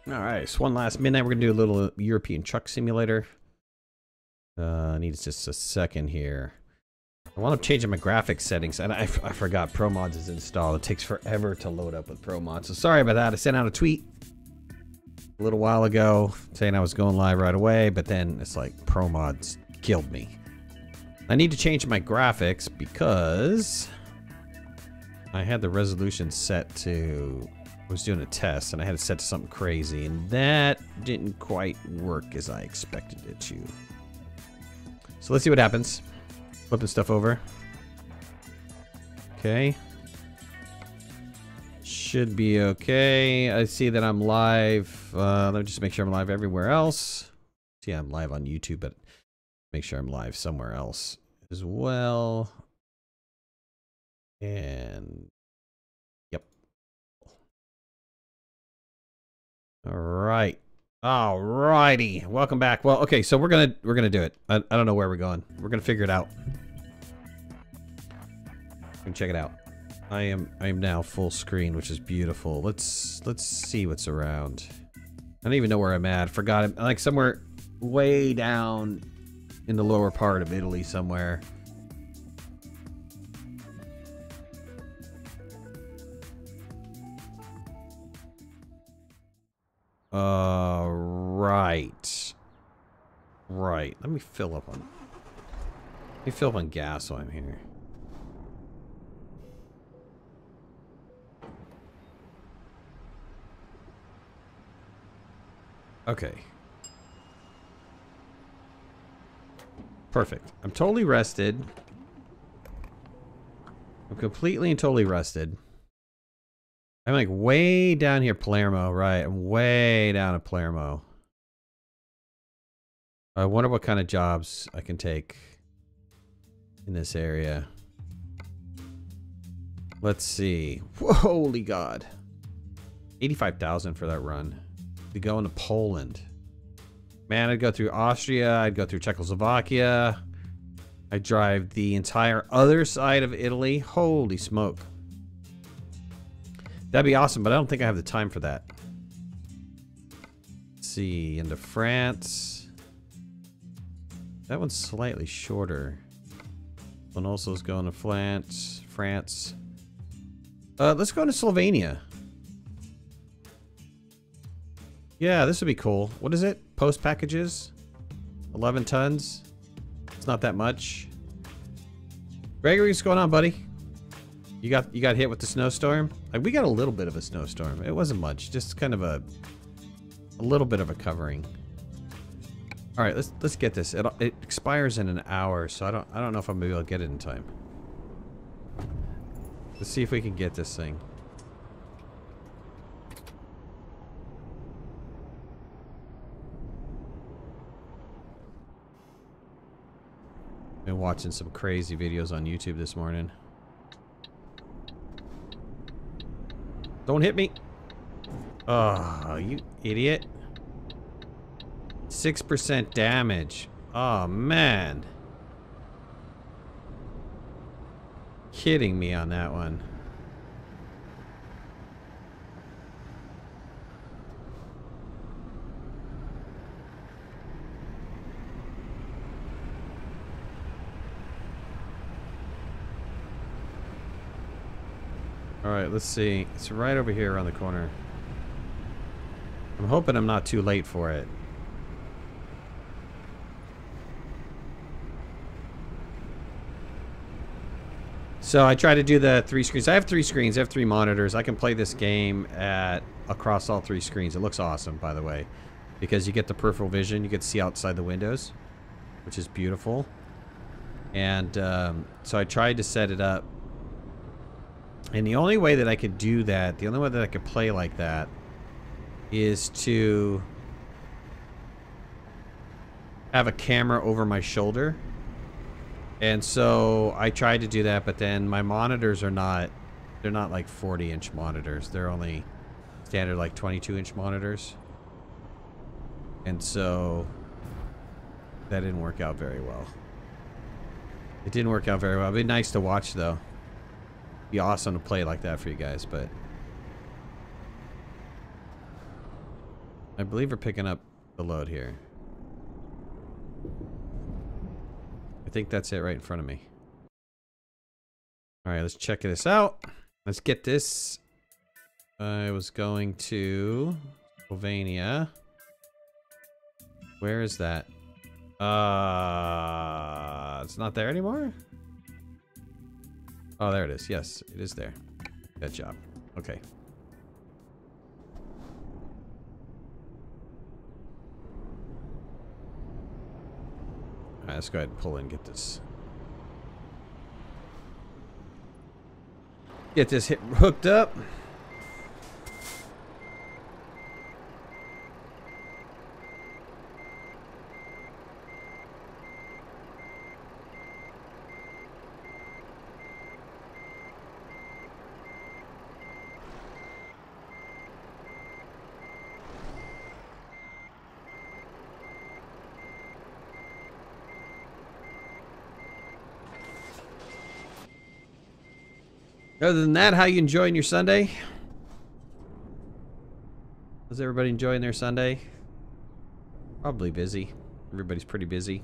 Alright, so one last midnight. We're going to do a little European truck simulator. Needs just a second here. I want to change my graphics settings, and I forgot Pro Mods is installed. It takes forever to load up with Pro Mods, so sorry about that. I sent out a tweet a little while ago saying I was going live right away, but then it's like Pro Mods killed me. I need to change my graphics because I had the resolution set to... I was doing a test and I had it set to something crazy, and that didn't quite work as I expected it to. So let's see what happens. Flipping stuff over. Okay. Should be okay. I see that I'm live. Let me just make sure I'm live everywhere else. See, I'm live on YouTube, but make sure I'm live somewhere else as well. And Alright. Alrighty. Welcome back. Well, okay, so we're gonna do it. I don't know where we're going. We're gonna figure it out. We can check it out. I am now full screen, which is beautiful. Let's see what's around. I don't even know where I'm at. Forgot it. Like somewhere way down in the lower part of Italy somewhere. Right. Let me fill up on gas while I'm here. Okay. Perfect. I'm totally rested. I'm completely and totally rested. I'm like way down here, Palermo, right? I'm way down at Palermo. I wonder what kind of jobs I can take in this area. Let's see. Holy God. 85,000 for that run. To go into Poland. Man, I'd go through Austria. I'd go through Czechoslovakia. I'd drive the entire other side of Italy. Holy smoke. That'd be awesome, but I don't think I have the time for that. Let's see, into France. That one's slightly shorter. One also is going to France. Let's go into Slovenia. Yeah, this would be cool. What is it? Post packages? 11 tons? It's not that much. Gregory, what's going on, buddy? You got hit with the snowstorm? Like, we got a little bit of a snowstorm. It wasn't much, just kind of a little bit of a covering. All right, let's get this. It expires in an hour, so I don't know if I'm gonna be able to get it in time. Let's see if we can get this thing. Been watching some crazy videos on YouTube this morning. Don't hit me. Oh, you idiot. 6% damage. Oh, man. Kidding me on that one. Alright, let's see. It's right over here around the corner. I'm hoping I'm not too late for it. So I try to do the 3 screens. I have 3 screens. I have 3 monitors. I can play this game across all 3 screens. It looks awesome, by the way, because you get the peripheral vision. You get to see outside the windows, which is beautiful. And so I tried to set it up. And the only way that I could do that, the only way that I could play like that, is to have a camera over my shoulder. And so I tried to do that, but then my monitors are not, they're not like 40-inch monitors. They're only standard like 22-inch monitors. And so that didn't work out very well. It didn't work out very well. It'd be nice to watch, though. It'd be awesome to play like that for you guys, but I believe we're picking up the load here. I think that's it right in front of me. Alright, let's check this out. Let's get this. I was going to Slovenia. Where is that? It's not there anymore? Oh, there it is. Yes, it is there. Good job. Okay. Alright, let's go ahead and pull in and get this. Get this hooked up. Other than that, how you enjoying your Sunday? Is everybody enjoying their Sunday? Probably busy. Everybody's pretty busy.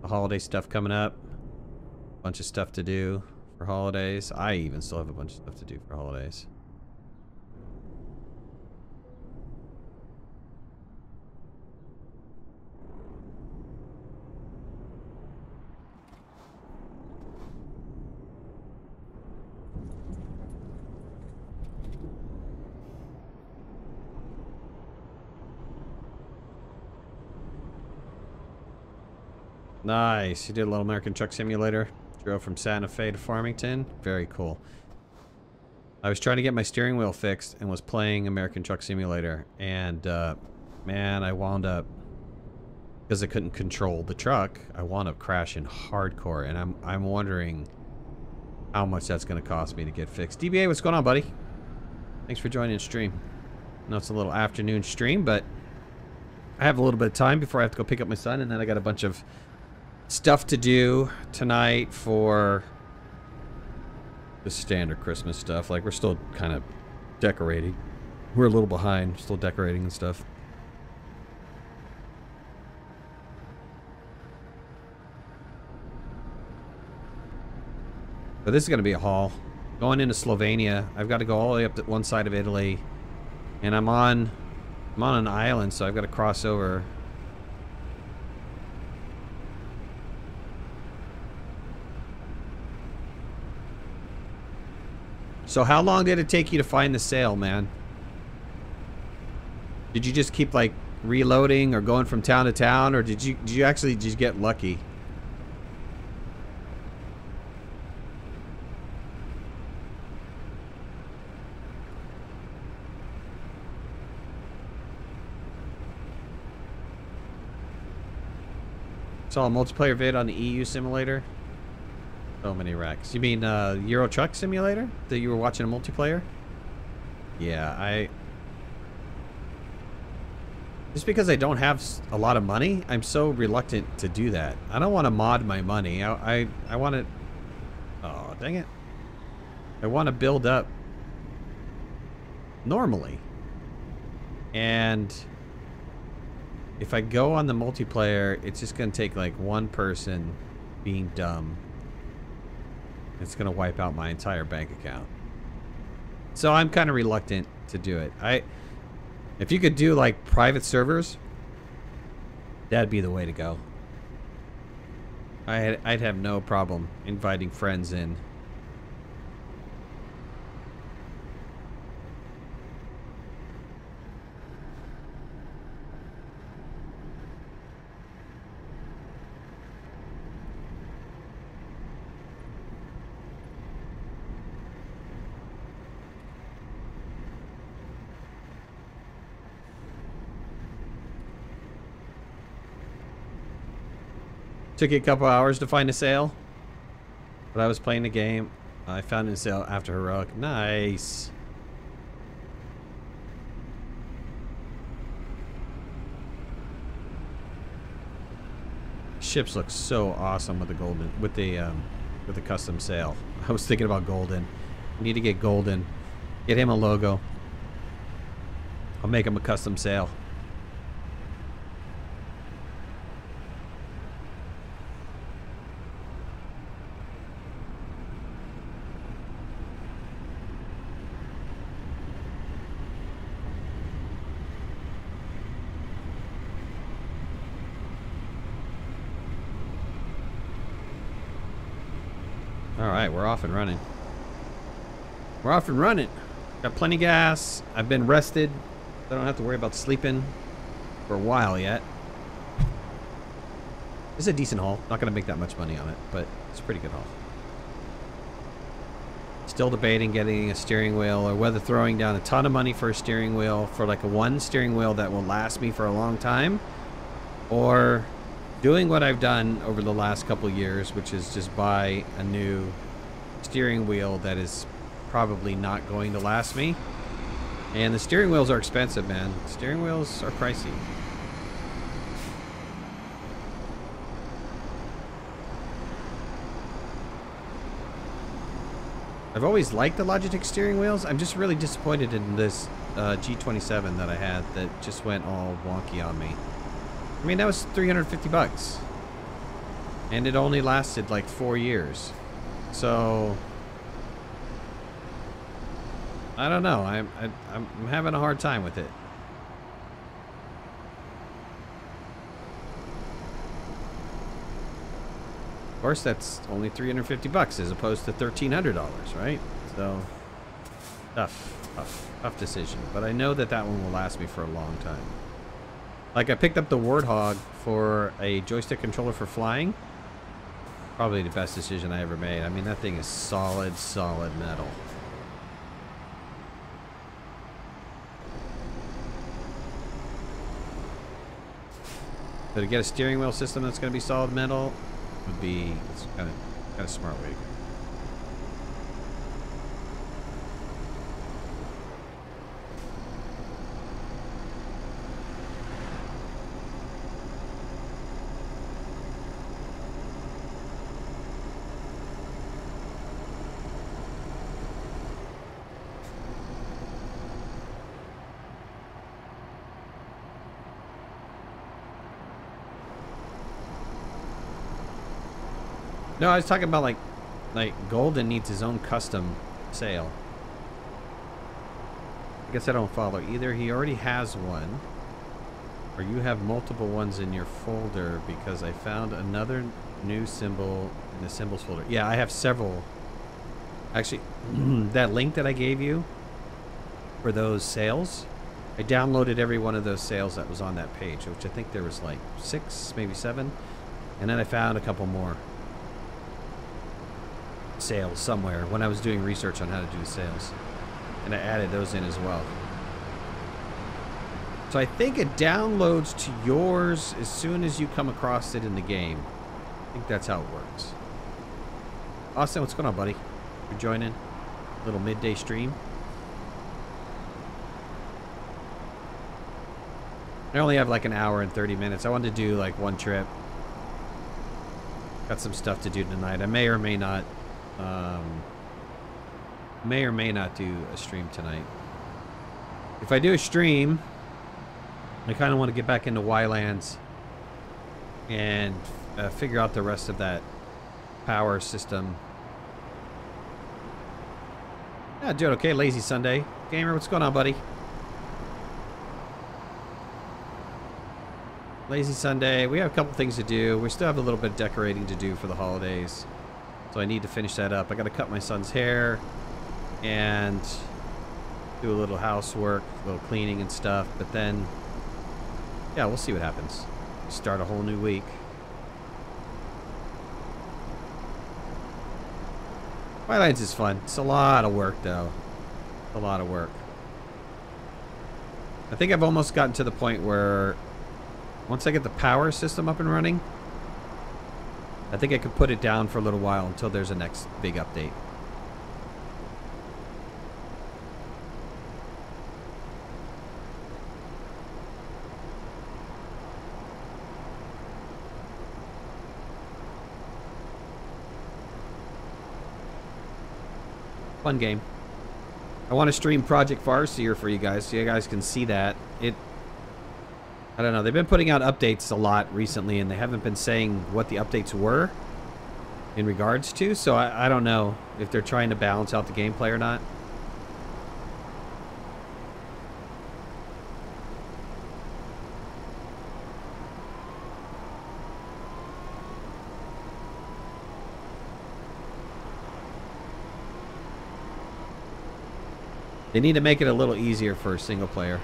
The holiday stuff coming up. Bunch of stuff to do for holidays. I even still have a bunch of stuff to do for holidays. Nice. You did a little American Truck Simulator. Drove from Santa Fe to Farmington. Very cool. I was trying to get my steering wheel fixed and was playing American Truck Simulator. And, man, I wound up, because I couldn't control the truck, I wound up crashing hardcore. And I'm wondering how much that's going to cost me to get fixed. DBA, what's going on, buddy? Thanks for joining the stream. I know it's a little afternoon stream, but I have a little bit of time before I have to go pick up my son. And then I got a bunch of stuff to do tonight for the standard Christmas stuff. Like, we're still kind of decorating. We're a little behind, still decorating and stuff. But this is going to be a haul. Going into Slovenia, I've got to go all the way up to one side of Italy. And I'm on an island, so I've got to cross over. So how long did it take you to find the sale, man? Did you just keep like reloading or going from town to town, or did you actually just get lucky? Saw a multiplayer vid on the EU simulator. So many wrecks. You mean Euro Truck Simulator? That you were watching a multiplayer? Yeah, just because I don't have a lot of money, I'm so reluctant to do that. I don't want to mod my money. I want to... Oh, dang it. I want to build up normally. And if I go on the multiplayer, it's just going to take like one person being dumb. It's going to wipe out my entire bank account. So I'm kind of reluctant to do it. If you could do like private servers, that'd be the way to go. I'd have no problem inviting friends in. Took you a couple hours to find a sale, but I was playing the game. I found a sale after Heroic. Nice. Ships look so awesome with the golden, with the custom sail. I was thinking about golden. I need to get golden. Get him a logo. I'll make him a custom sail. Alright, we're off and running. We're off and running. Got plenty of gas. I've been rested. I don't have to worry about sleeping for a while yet. It's a decent haul. Not going to make that much money on it, but it's a pretty good haul. Still debating getting a steering wheel or whether throwing down a ton of money for a steering wheel for like a one steering wheel that will last me for a long time, or doing what I've done over the last couple years, which is just buy a new steering wheel that is probably not going to last me. And the steering wheels are expensive, man. Steering wheels are pricey. I've always liked the Logitech steering wheels. I'm just really disappointed in this G27 that I had that just went all wonky on me. I mean, that was 350 bucks. And it only lasted like 4 years. So I don't know. I'm having a hard time with it. Of course, that's only 350 bucks as opposed to $1,300, right? So tough decision. But I know that that one will last me for a long time. Like, I picked up the Warthog for a joystick controller for flying. Probably the best decision I ever made. I mean, that thing is solid metal. So to get a steering wheel system that's going to be solid metal would be, it's kind of smart way to go. No, I was talking about like Golden needs his own custom sale. I guess I don't follow. Either he already has one, or you have multiple ones in your folder, because I found another new symbol in the symbols folder. Yeah, I have several. Actually, that link that I gave you for those sales, I downloaded every one of those sales that was on that page, which I think there was like 6, maybe 7. And then I found a couple more sales somewhere when I was doing research on how to do the sales, and I added those in as well. So I think it downloads to yours as soon as you come across it in the game. I think that's how it works. Austin, what's going on, buddy? You're joining a little midday stream. I only have like an hour and 30 minutes. I wanted to do like one trip. Got some stuff to do tonight. I may or may not do a stream tonight. If I do a stream, I kind of want to get back into Ylands and figure out the rest of that power system. Yeah, doing okay. Lazy Sunday. Gamer, what's going on, buddy? Lazy Sunday. We have a couple things to do. We still have a little bit of decorating to do for the holidays. So I need to finish that up. I got to cut my son's hair and do a little housework, a little cleaning and stuff. But then, yeah, we'll see what happens. Start a whole new week. Wildlands is fun. It's a lot of work, though. A lot of work. I think I've almost gotten to the point where once I get the power system up and running, I think I could put it down for a little while until there's a next big update. Fun game. I want to stream Project Farseer for you guys so you guys can see that. I don't know. They've been putting out updates a lot recently, and they haven't been saying what the updates were in regards to. So I don't know if they're trying to balance out the gameplay or not. They need to make it a little easier for a single player.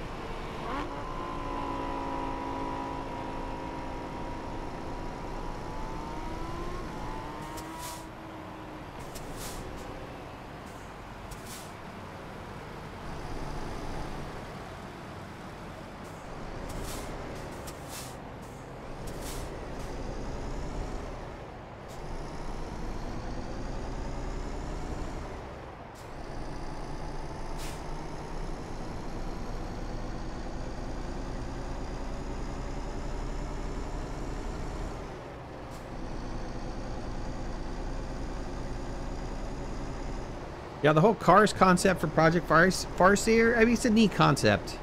Yeah, the whole cars concept for Project Farseer, I mean, it's a neat concept.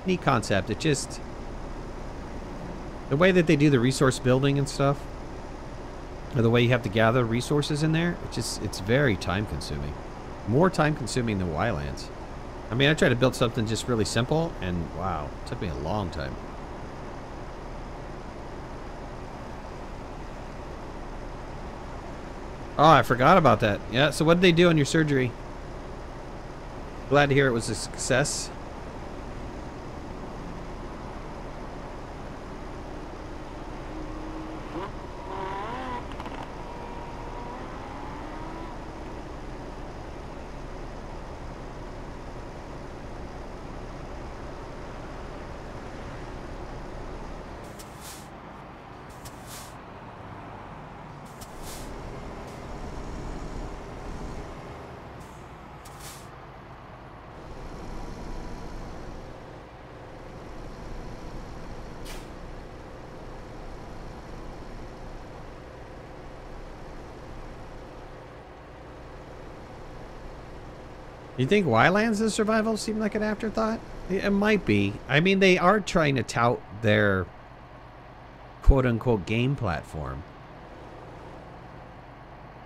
Neat concept. It just... the way that they do the resource building and stuff, or the way you have to gather resources in there, it's very time consuming. More time consuming than Wildlands. I mean, I tried to build something just really simple, and wow, it took me a long time. Oh, I forgot about that. Yeah, so what did they do on your surgery? Glad to hear it was a success. You think Wildlands' the survival seemed like an afterthought? It might be. I mean, they are trying to tout their quote-unquote game platform.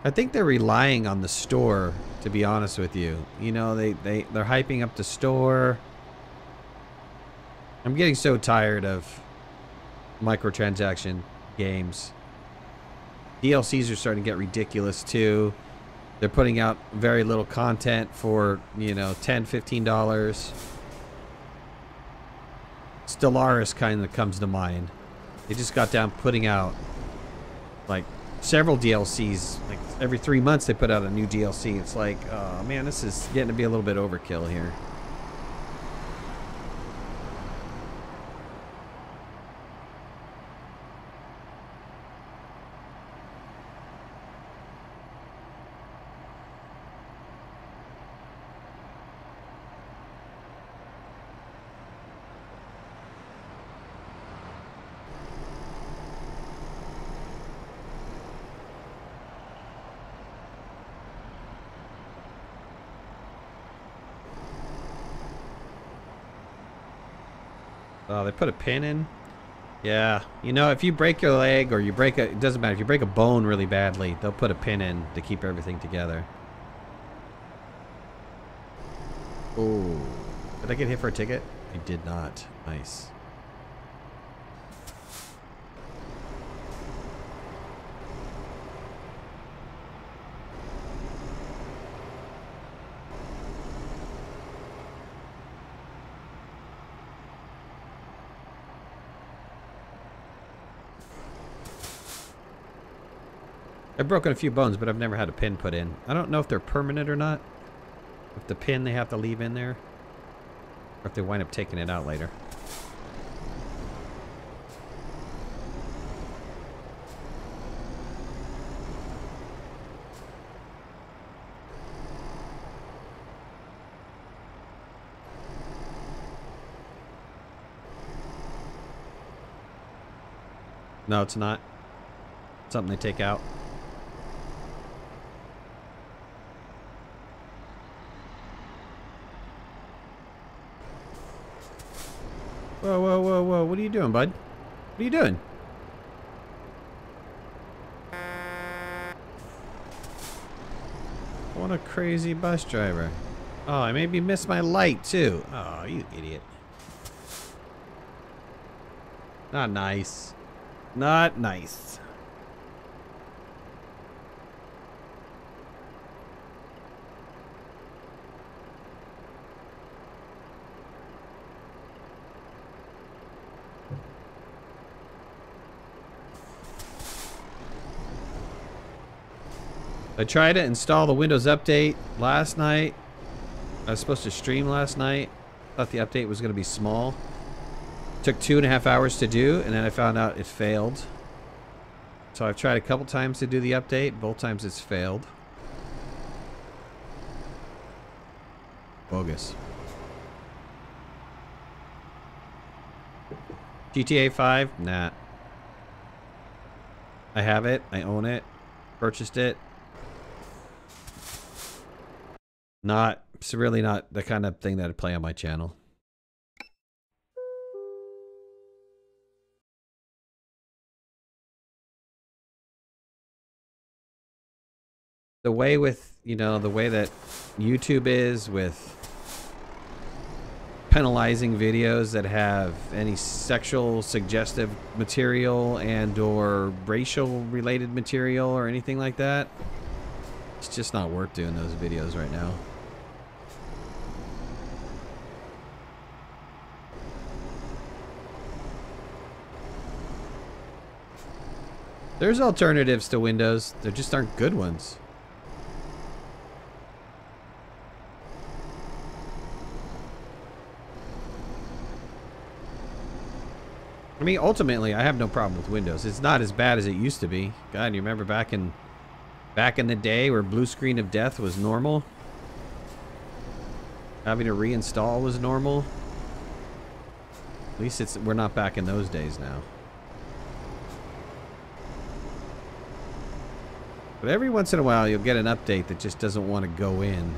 I think they're relying on the store, to be honest with you. You know, they're hyping up the store. I'm getting so tired of microtransaction games. DLCs are starting to get ridiculous too. They're putting out very little content for, you know, $10, $15. Stellaris kind of comes to mind. They just got down putting out like several DLCs. Like every 3 months they put out a new DLC. It's like, oh man, this is getting to be a little bit overkill here. Oh, they put a pin in? Yeah. You know, if you break your leg or you break a... it doesn't matter. If you break a bone really badly, they'll put a pin in to keep everything together. Oh. Did I get hit for a ticket? I did not. Nice. I've broken a few bones, but I've never had a pin put in. I don't know if they're permanent or not. If the pin they have to leave in there. Or if they wind up taking it out later. No, it's not. It's something they take out. Whoa, whoa, whoa, whoa. What are you doing, bud? What are you doing? What a crazy bus driver. Oh, I maybe missed my light, too. Oh, you idiot. Not nice. Not nice. I tried to install the Windows Update last night. I was supposed to stream last night. Thought the update was going to be small. Took 2.5 hours to do, and then I found out it failed. So I've tried a couple times to do the update. Both times it's failed. Bogus. GTA 5? Nah. I have it. I own it. Purchased it. It's really not the kind of thing that I'd play on my channel. The way with, you know, the way that YouTube is with penalizing videos that have any sexual suggestive material and or racial related material or anything like that, it's just not worth doing those videos right now. There's alternatives to Windows. There just aren't good ones. I mean, ultimately, I have no problem with Windows. It's not as bad as it used to be. God, you remember back in the day where blue screen of death was normal? Having to reinstall was normal? At least we're not back in those days now. But every once in a while, you'll get an update that just doesn't want to go in.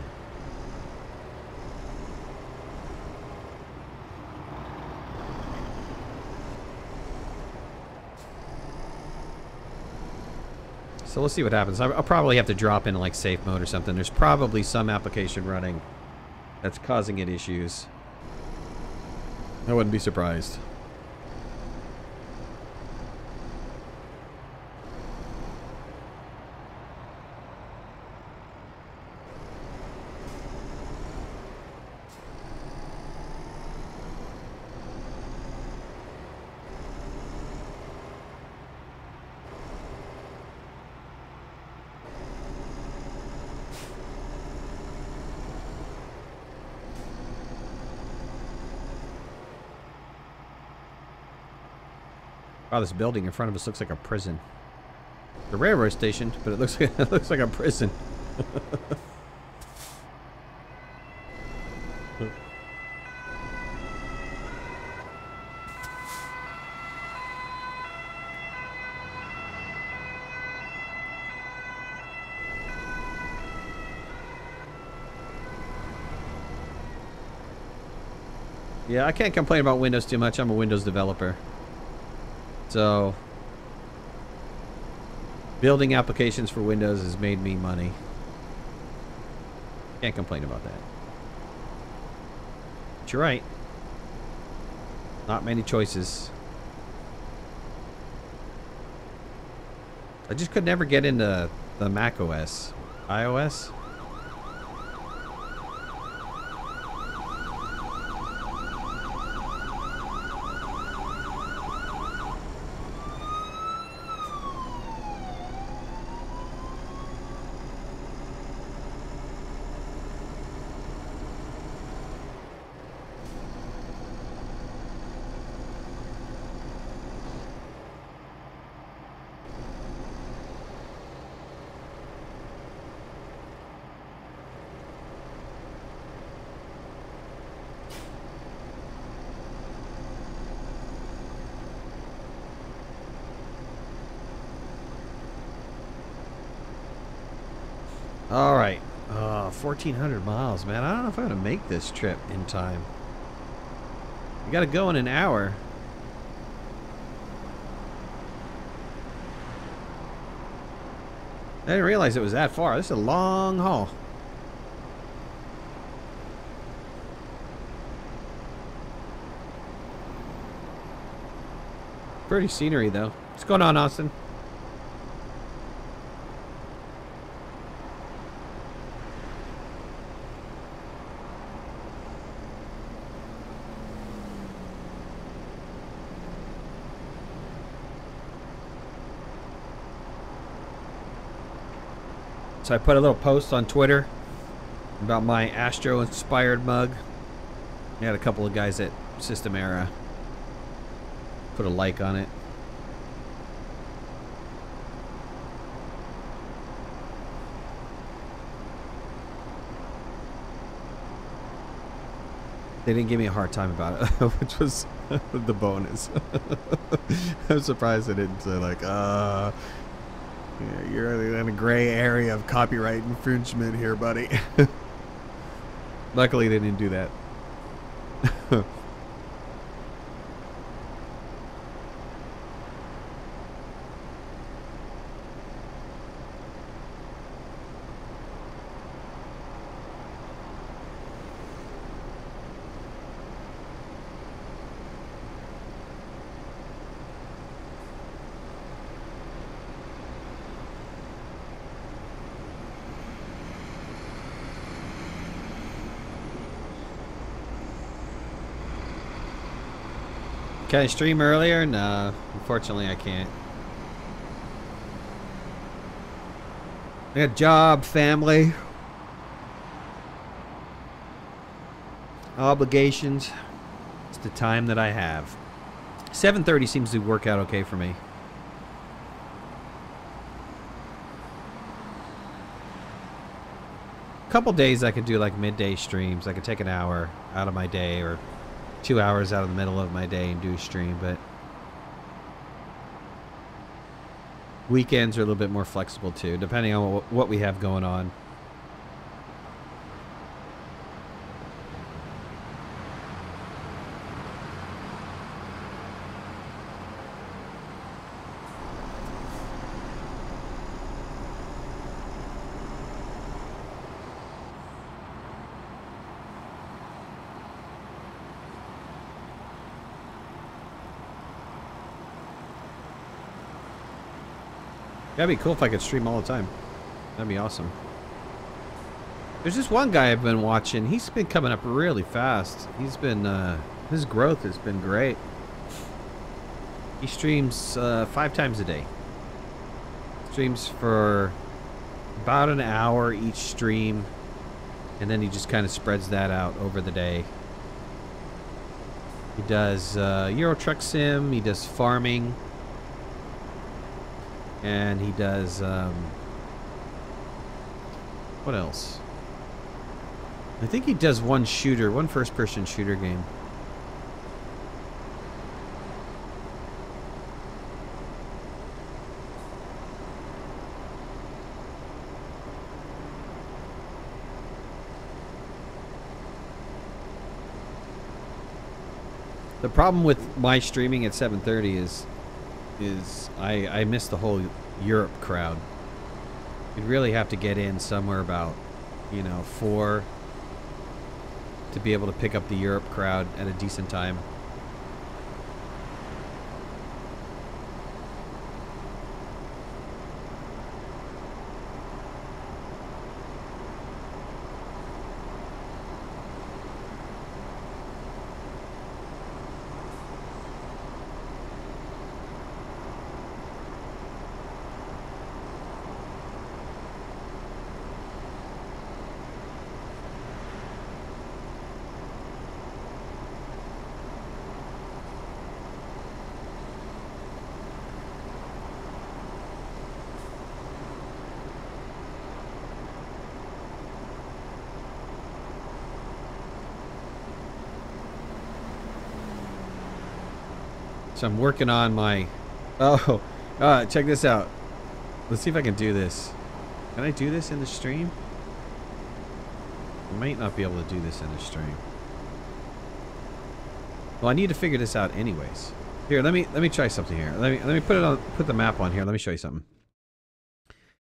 So we'll see what happens. I'll probably have to drop into like safe mode or something. There's probably some application running that's causing it issues. I wouldn't be surprised. Wow, this building in front of us looks like a prison. The railroad station, but it looks like a prison. Yeah, I can't complain about Windows too much. I'm a Windows developer. So, building applications for Windows has made me money. Can't complain about that. But you're right. Not many choices. I just could never get into the Mac OS. iOS? All right, 1,400 miles, man. I don't know if I'm gonna make this trip in time. We gotta go in an hour. I didn't realize it was that far. This is a long haul. Pretty scenery, though. What's going on, Austin? So I put a little post on Twitter about my Astro-inspired mug. I had a couple of guys at System Era put a like on it. They didn't give me a hard time about it, which was the bonus. I'm surprised they didn't say like, yeah, you're in a gray area of copyright infringement here, buddy. Luckily, they didn't do that. Can I stream earlier? No, unfortunately I can't. I got a job, family, obligations. It's the time that I have. 7:30 seems to work out okay for me. A couple days I could do like midday streams. I could take an hour out of my day or 2 hours out of the middle of my day and do a stream, but weekends are a little bit more flexible too, depending on what we have going on. That'd be cool if I could stream all the time. That'd be awesome. There's this one guy I've been watching. He's been coming up really fast. He's been, his growth has been great. He streams 5 times a day. Streams for about an hour each stream. And then he just kind of spreads that out over the day. He does Euro Truck Sim. He does farming. And he does, what else? I think he does one first-person shooter game. The problem with my streaming at 7:30 is I miss the whole Europe crowd. You'd really have to get in somewhere about, you know, 4 to be able to pick up the Europe crowd at a decent time. So I'm working on my... check this out. Let's see if I can do this. Can I do this in the stream? I might not be able to do this in the stream. Well, I need to figure this out anyways. Here, let me try something here. Let me put the map on here. Let me show you something.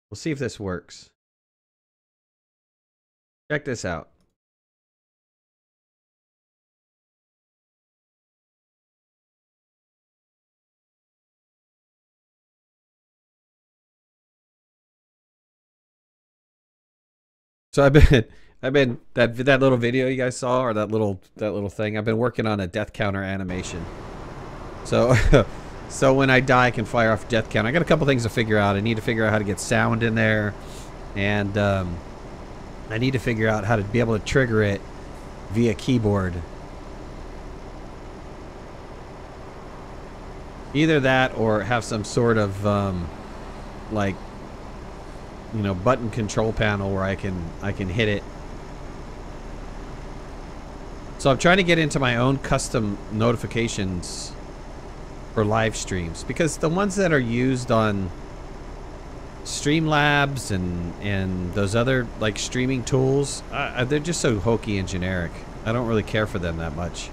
We'll see if this works. Check this out. So I've been that little video you guys saw, or that little thing. I've been working on a death counter animation. So so when I die, I can fire off death count. I got a couple things to figure out. I need to figure out how to get sound in there. And I need to figure out how to be able to trigger it via keyboard. Either that or have some sort of like, you know, button control panel where I can hit it. So I'm trying to get into my own custom notifications for live streams, because the ones that are used on Streamlabs and those other like streaming tools, they're just so hokey and generic. I don't really care for them that much.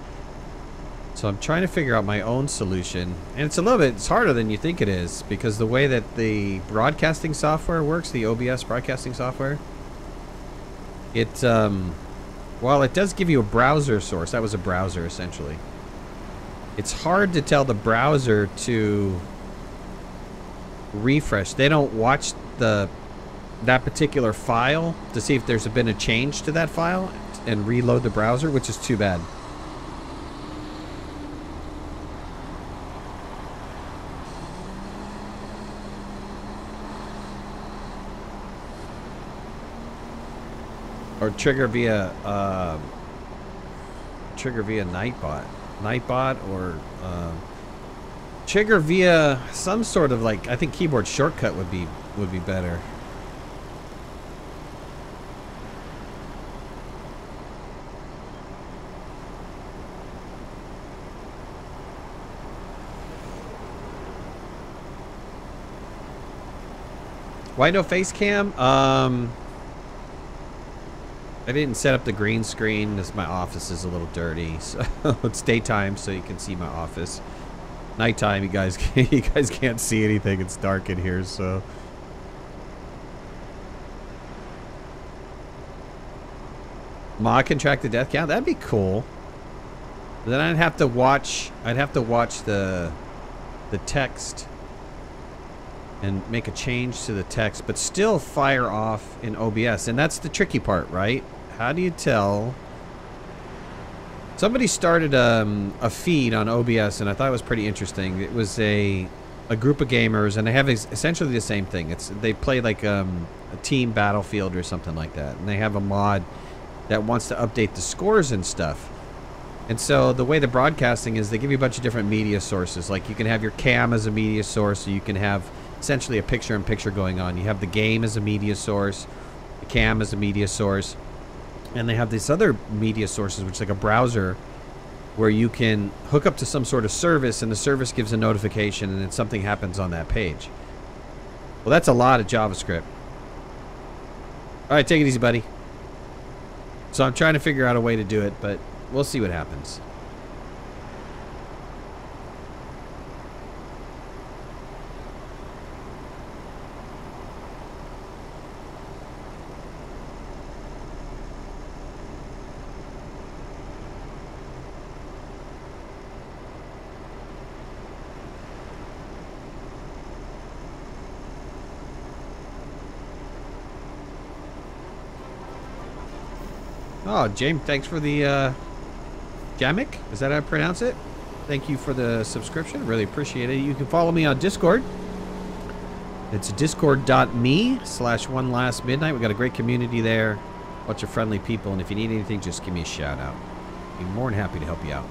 So I'm trying to figure out my own solution, and it's harder than you think it is, because the way that the broadcasting software works, the OBS broadcasting software, it while it does give you a browser source, that was a browser essentially, it's hard to tell the browser to refresh. They don't watch that particular file to see if there's been a change to that file and reload the browser, which is too bad. Or trigger via Nightbot, or trigger via some sort of, like, I think keyboard shortcut would be better. Why no face cam? I didn't set up the green screen as my office is a little dirty. So it's daytime, so you can see my office. Nighttime, you guys can't see anything. It's dark in here, so. Mod can track the death count. That'd be cool. Then I'd have to watch the text and make a change to the text, but still fire off in OBS. And that's the tricky part, right? How do you tell? Somebody started a feed on OBS, and I thought it was pretty interesting. It was a group of gamers, and they have essentially the same thing. They play like a team battlefield or something like that, and they have a mod that wants to update the scores and stuff. And so the way the broadcasting is, they give you a bunch of different media sources. Like you can have your cam as a media source, so you can have essentially a picture-in-picture going on. You have the game as a media source, the cam as a media source, and they have these other media sources, which is like a browser, where you can hook up to some sort of service, and the service gives a notification, and then something happens on that page. Well, that's a lot of JavaScript. All right, take it easy, buddy. So I'm trying to figure out a way to do it, but we'll see what happens. Oh, James, thanks for the Jamik. Is that how I pronounce it? Thank you for the subscription. Really appreciate it. You can follow me on Discord. It's discord.me/OneLastMidnight. We got a great community there. Bunch of friendly people. And if you need anything, just give me a shout out. I'd be more than happy to help you out.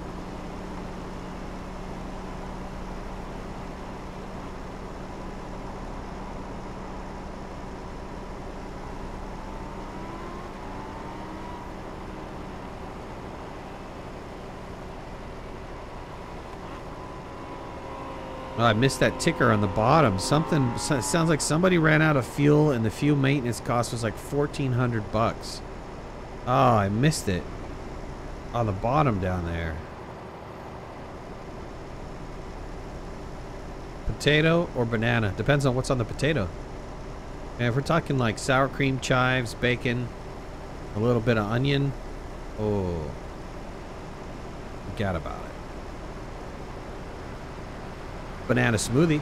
Oh, I missed that ticker on the bottom. Something sounds like somebody ran out of fuel, and the fuel maintenance cost was like $1,400. Oh, I missed it on the bottom down there. Potato or banana? Depends on what's on the potato. And if we're talking like sour cream, chives, bacon, a little bit of onion, oh, forgot about it. Banana smoothie.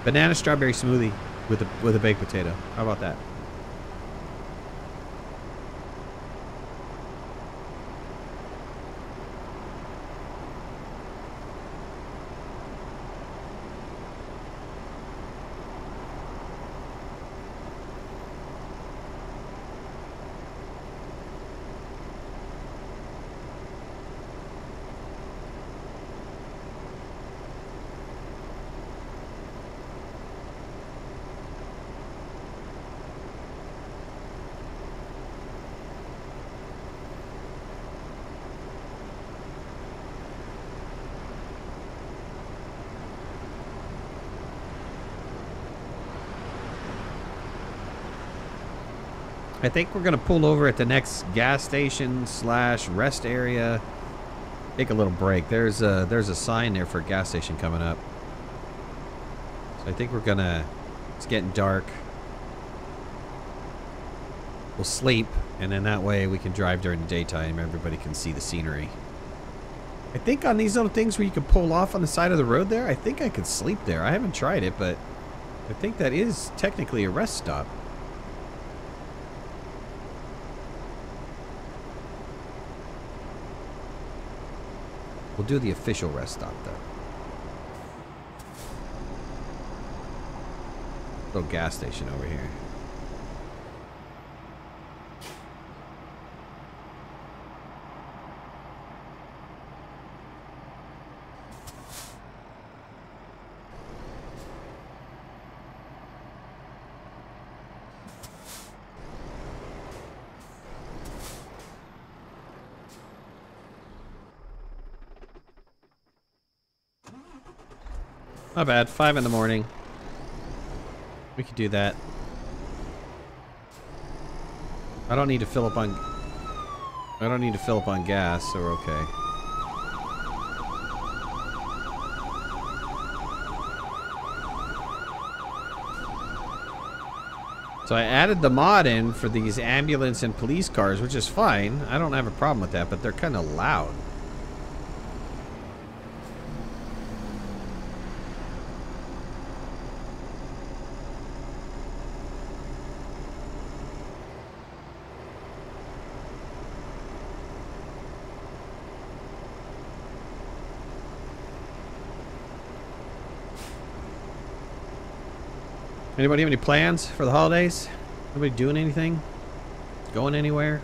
Banana strawberry smoothie with a baked potato. How about that? I think we're gonna pull over at the next gas station slash rest area. Take a little break. There's a sign there for a gas station coming up. So I think we're gonna. It's getting dark. We'll sleep, and then that way we can drive during the daytime. Everybody can see the scenery. I think on these little things where you can pull off on the side of the road there, I think I could sleep there. I haven't tried it, but I think that is technically a rest stop. We'll do the official rest stop, though. Little gas station over here. Not bad. 5 in the morning. We could do that. I don't need to fill up on gas, so we're okay. So I added the mod in for these ambulance and police cars, which is fine. I don't have a problem with that, but they're kind of loud. Anybody have any plans for the holidays? Anybody doing anything? Going anywhere?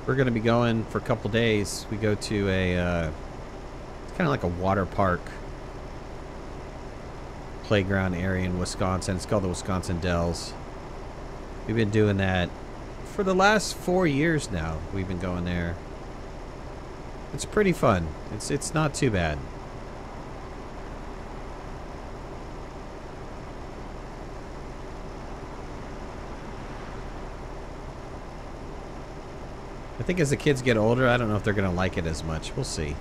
We're going to be going for a couple days. We go to a, it's kind of like a water park playground area in Wisconsin. It's called the Wisconsin Dells. We've been doing that for the last 4 years now. We've been going there. It's pretty fun. It's not too bad. I think as the kids get older, I don't know if they're going to like it as much. We'll see.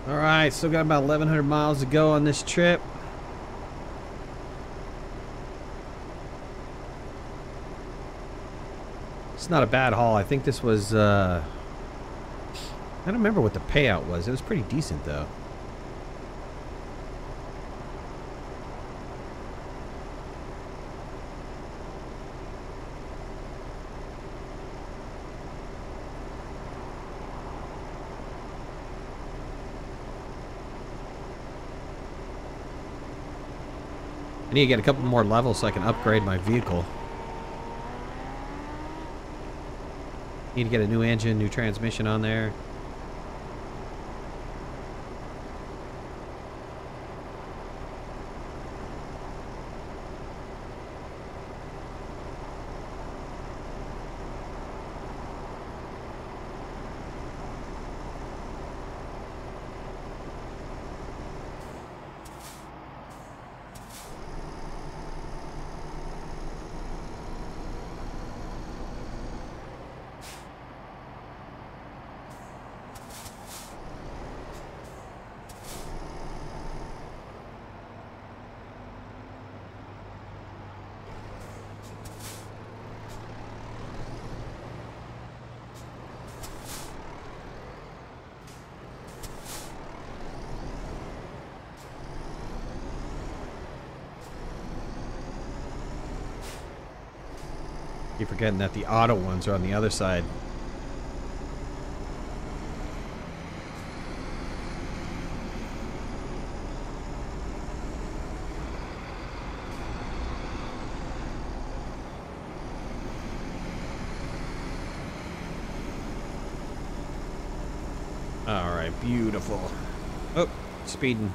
Alright, still got about 1,100 miles to go on this trip. It's not a bad haul. I think this was, I don't remember what the payout was. It was pretty decent, though. I need to get a couple more levels so I can upgrade my vehicle. Need to get a new engine, new transmission on there. Keep forgetting that the auto ones are on the other side. Alright, beautiful. Oh, speeding.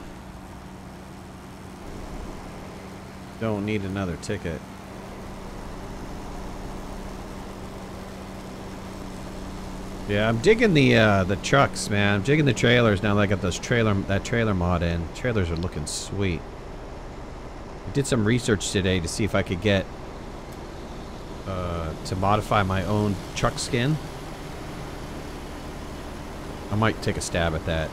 Don't need another ticket. Yeah, I'm digging the trucks, man. I'm digging the trailers now that I got that trailer mod in. Trailers are looking sweet. I did some research today to see if I could get to modify my own truck skin. I might take a stab at that.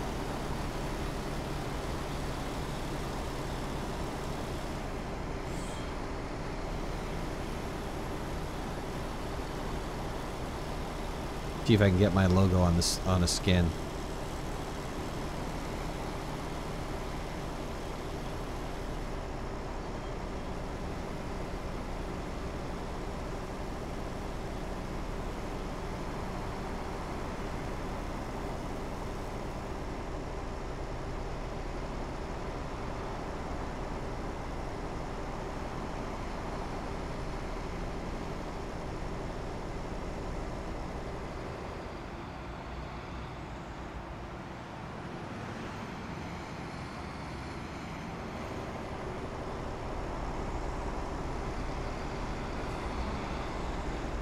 See if I can get my logo on this on a skin.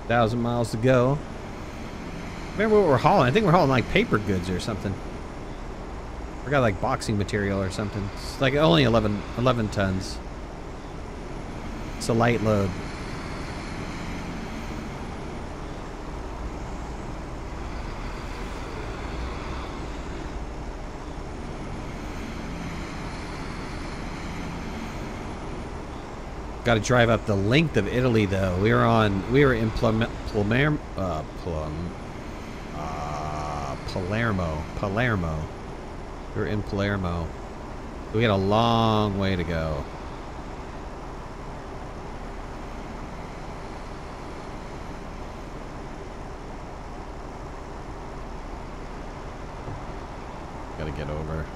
Thousand miles to go. Remember what we're hauling? I think we're hauling like paper goods or something. We got like boxing material or something. It's like only 11 tons. It's a light load. Got to drive up the length of Italy, though. We were in Palermo. We were in Palermo. We had a long way to go. Got to get over.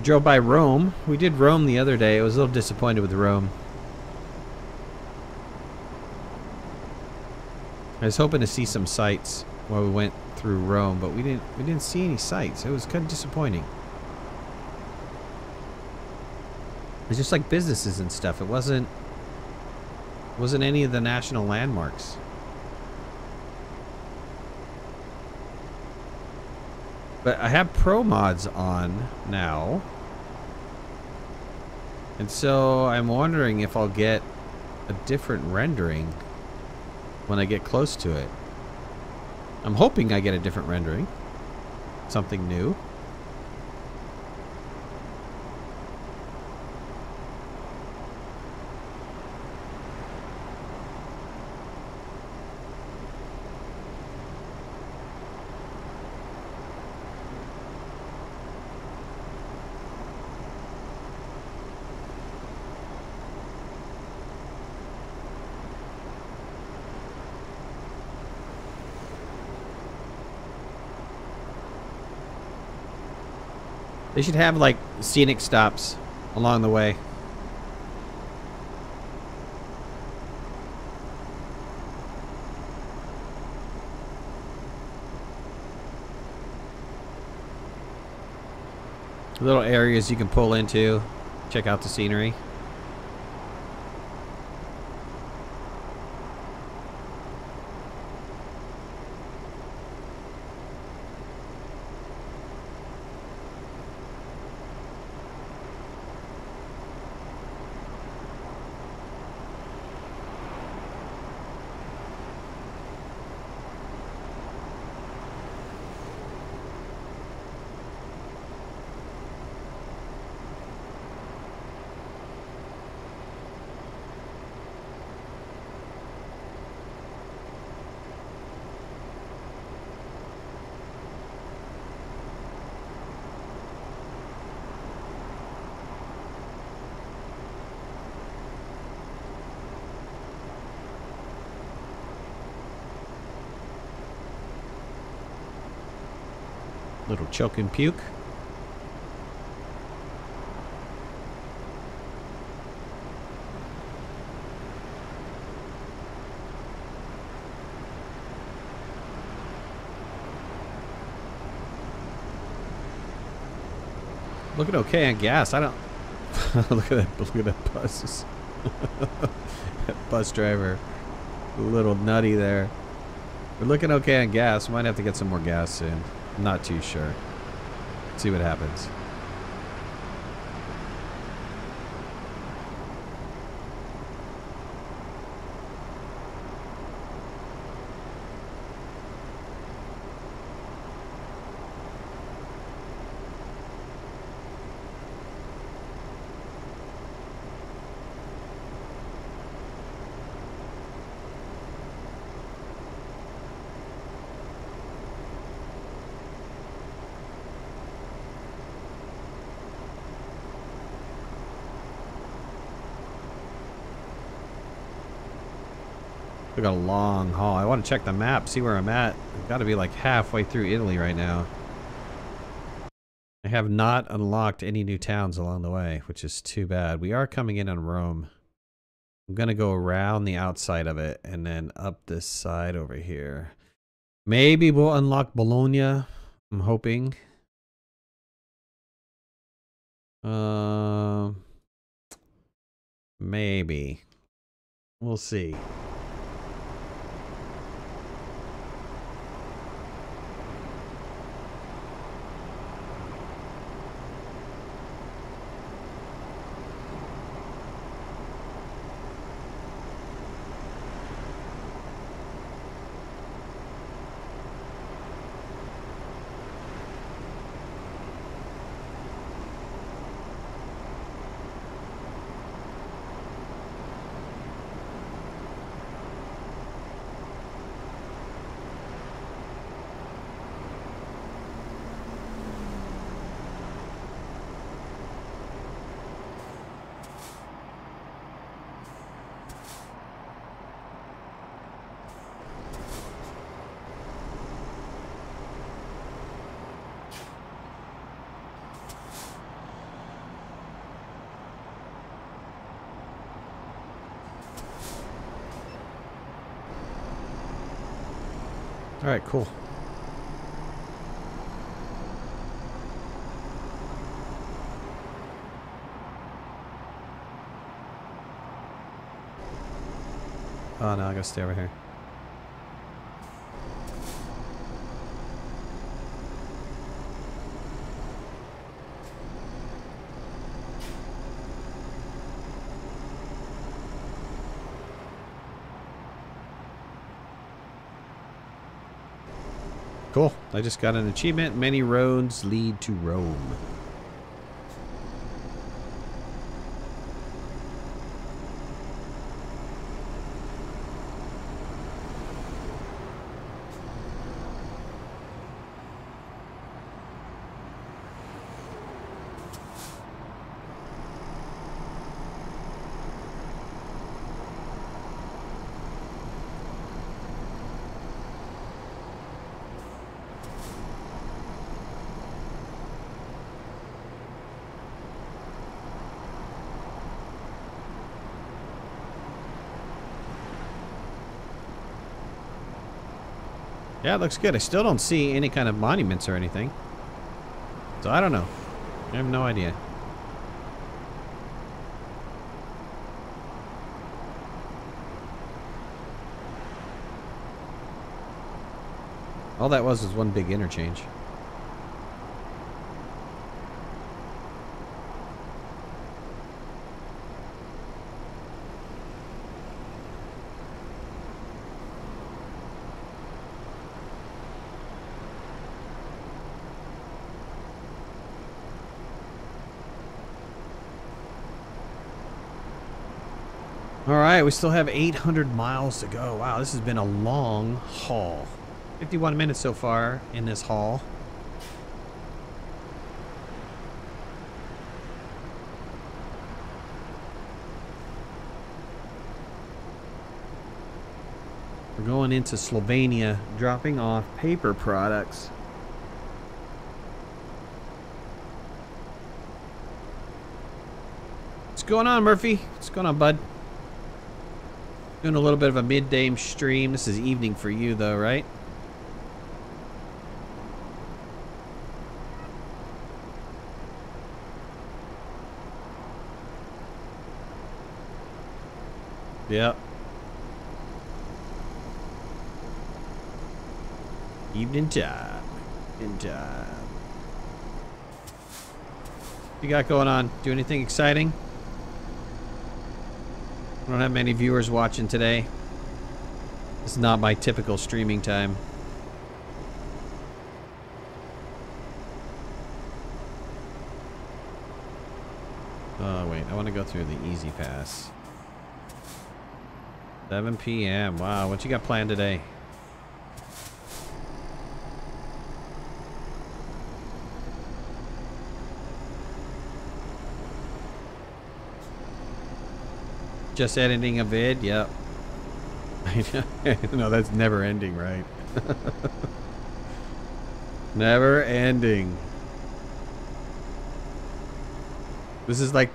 Drove by Rome. We did Rome the other day. I was a little disappointed with Rome. I was hoping to see some sights while we went through Rome, but we didn't see any sights. It was kind of disappointing. It's just like businesses and stuff. It wasn't any of the national landmarks. But I have Pro mods on now. And so I'm wondering if I'll get a different rendering when I get close to it. I'm hoping I get a different rendering. Something new. They should have like scenic stops along the way. Little areas you can pull into, check out the scenery. Little choke and puke. Looking okay on gas. I don't. Look at that! Look at that bus. That bus driver, a little nutty there. We're looking okay on gas. Might have to get some more gas soon. I'm not too sure. See what happens. We got a long haul. I want to check the map, see where I'm at. I've got to be like halfway through Italy right now. I have not unlocked any new towns along the way, which is too bad. We are coming in on Rome. I'm going to go around the outside of it and then up this side over here. Maybe we'll unlock Bologna. I'm hoping. Maybe. We'll see. All right, cool. Oh no, I gotta stay over here. Cool. I just got an achievement. Many roads lead to Rome. Yeah, it looks good. I still don't see any kind of monuments or anything. So I don't know. I have no idea. All that was one big interchange. Alright, we still have 800 miles to go. Wow, this has been a long haul. 51 minutes so far in this haul. We're going into Slovenia, dropping off paper products. going on, Murphy? What's going on, bud? Doing a little bit of a midday stream. This is evening for you, though, right? Yep. Evening time. Evening time. What you got going on? Do anything exciting? I don't have many viewers watching today. This is not my typical streaming time. Oh, wait. I want to go through the easy pass. 7 p.m. Wow. What you got planned today? Just editing a vid? Yep. No, that's never ending, right? Never ending. This is like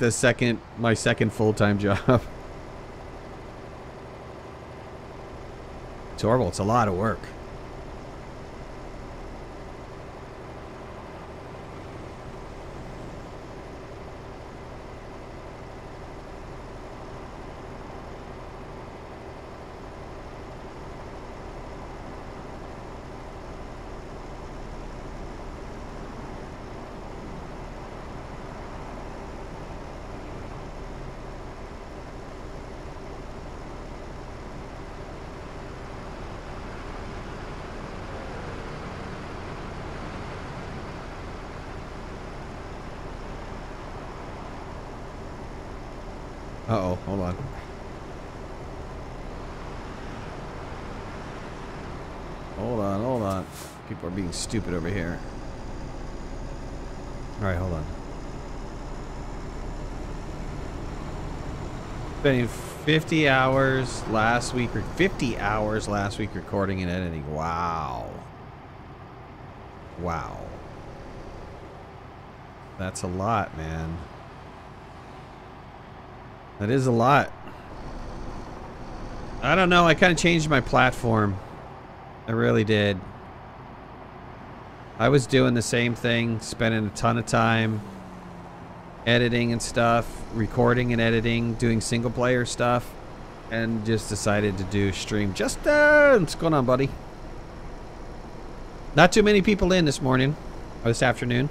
my second full-time job. It's horrible. It's a lot of work. Uh-oh, hold on. Hold on. People are being stupid over here. Alright, hold on. Spending 50 hours last week, or 50 hours last week recording and editing. Wow. Wow. That's a lot, man. That is a lot. I don't know. I kind of changed my platform. I really did. I was doing the same thing, spending a ton of time editing and stuff, recording and editing, doing single player stuff, and just decided to do stream. Justin, what's going on, buddy? Not too many people in this morning, or this afternoon.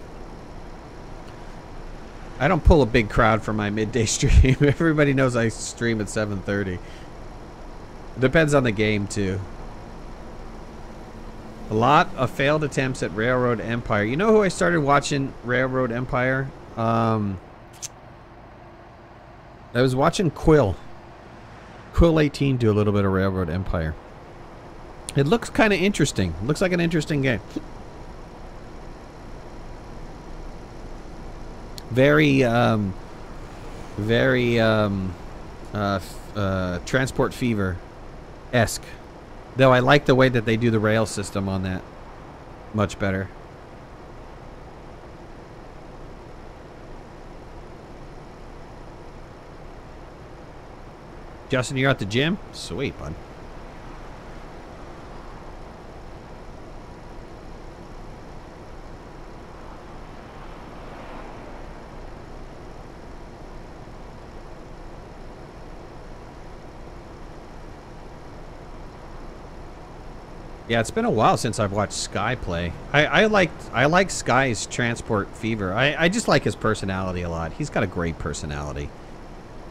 I don't pull a big crowd for my midday stream. Everybody knows I stream at 7:30. Depends on the game, too. A lot of failed attempts at Railroad Empire. You know who I started watching Railroad Empire? I was watching Quill. Quill18 do a little bit of Railroad Empire. It looks kind of interesting. Looks like an interesting game. Very Transport Fever-esque. Though I like the way that they do the rail system on that. Much better. Justin, you're at the gym? Sweet, bud. Yeah, it's been a while since I've watched Sky play. I like Sky's Transport Fever. I just like his personality a lot. He's got a great personality.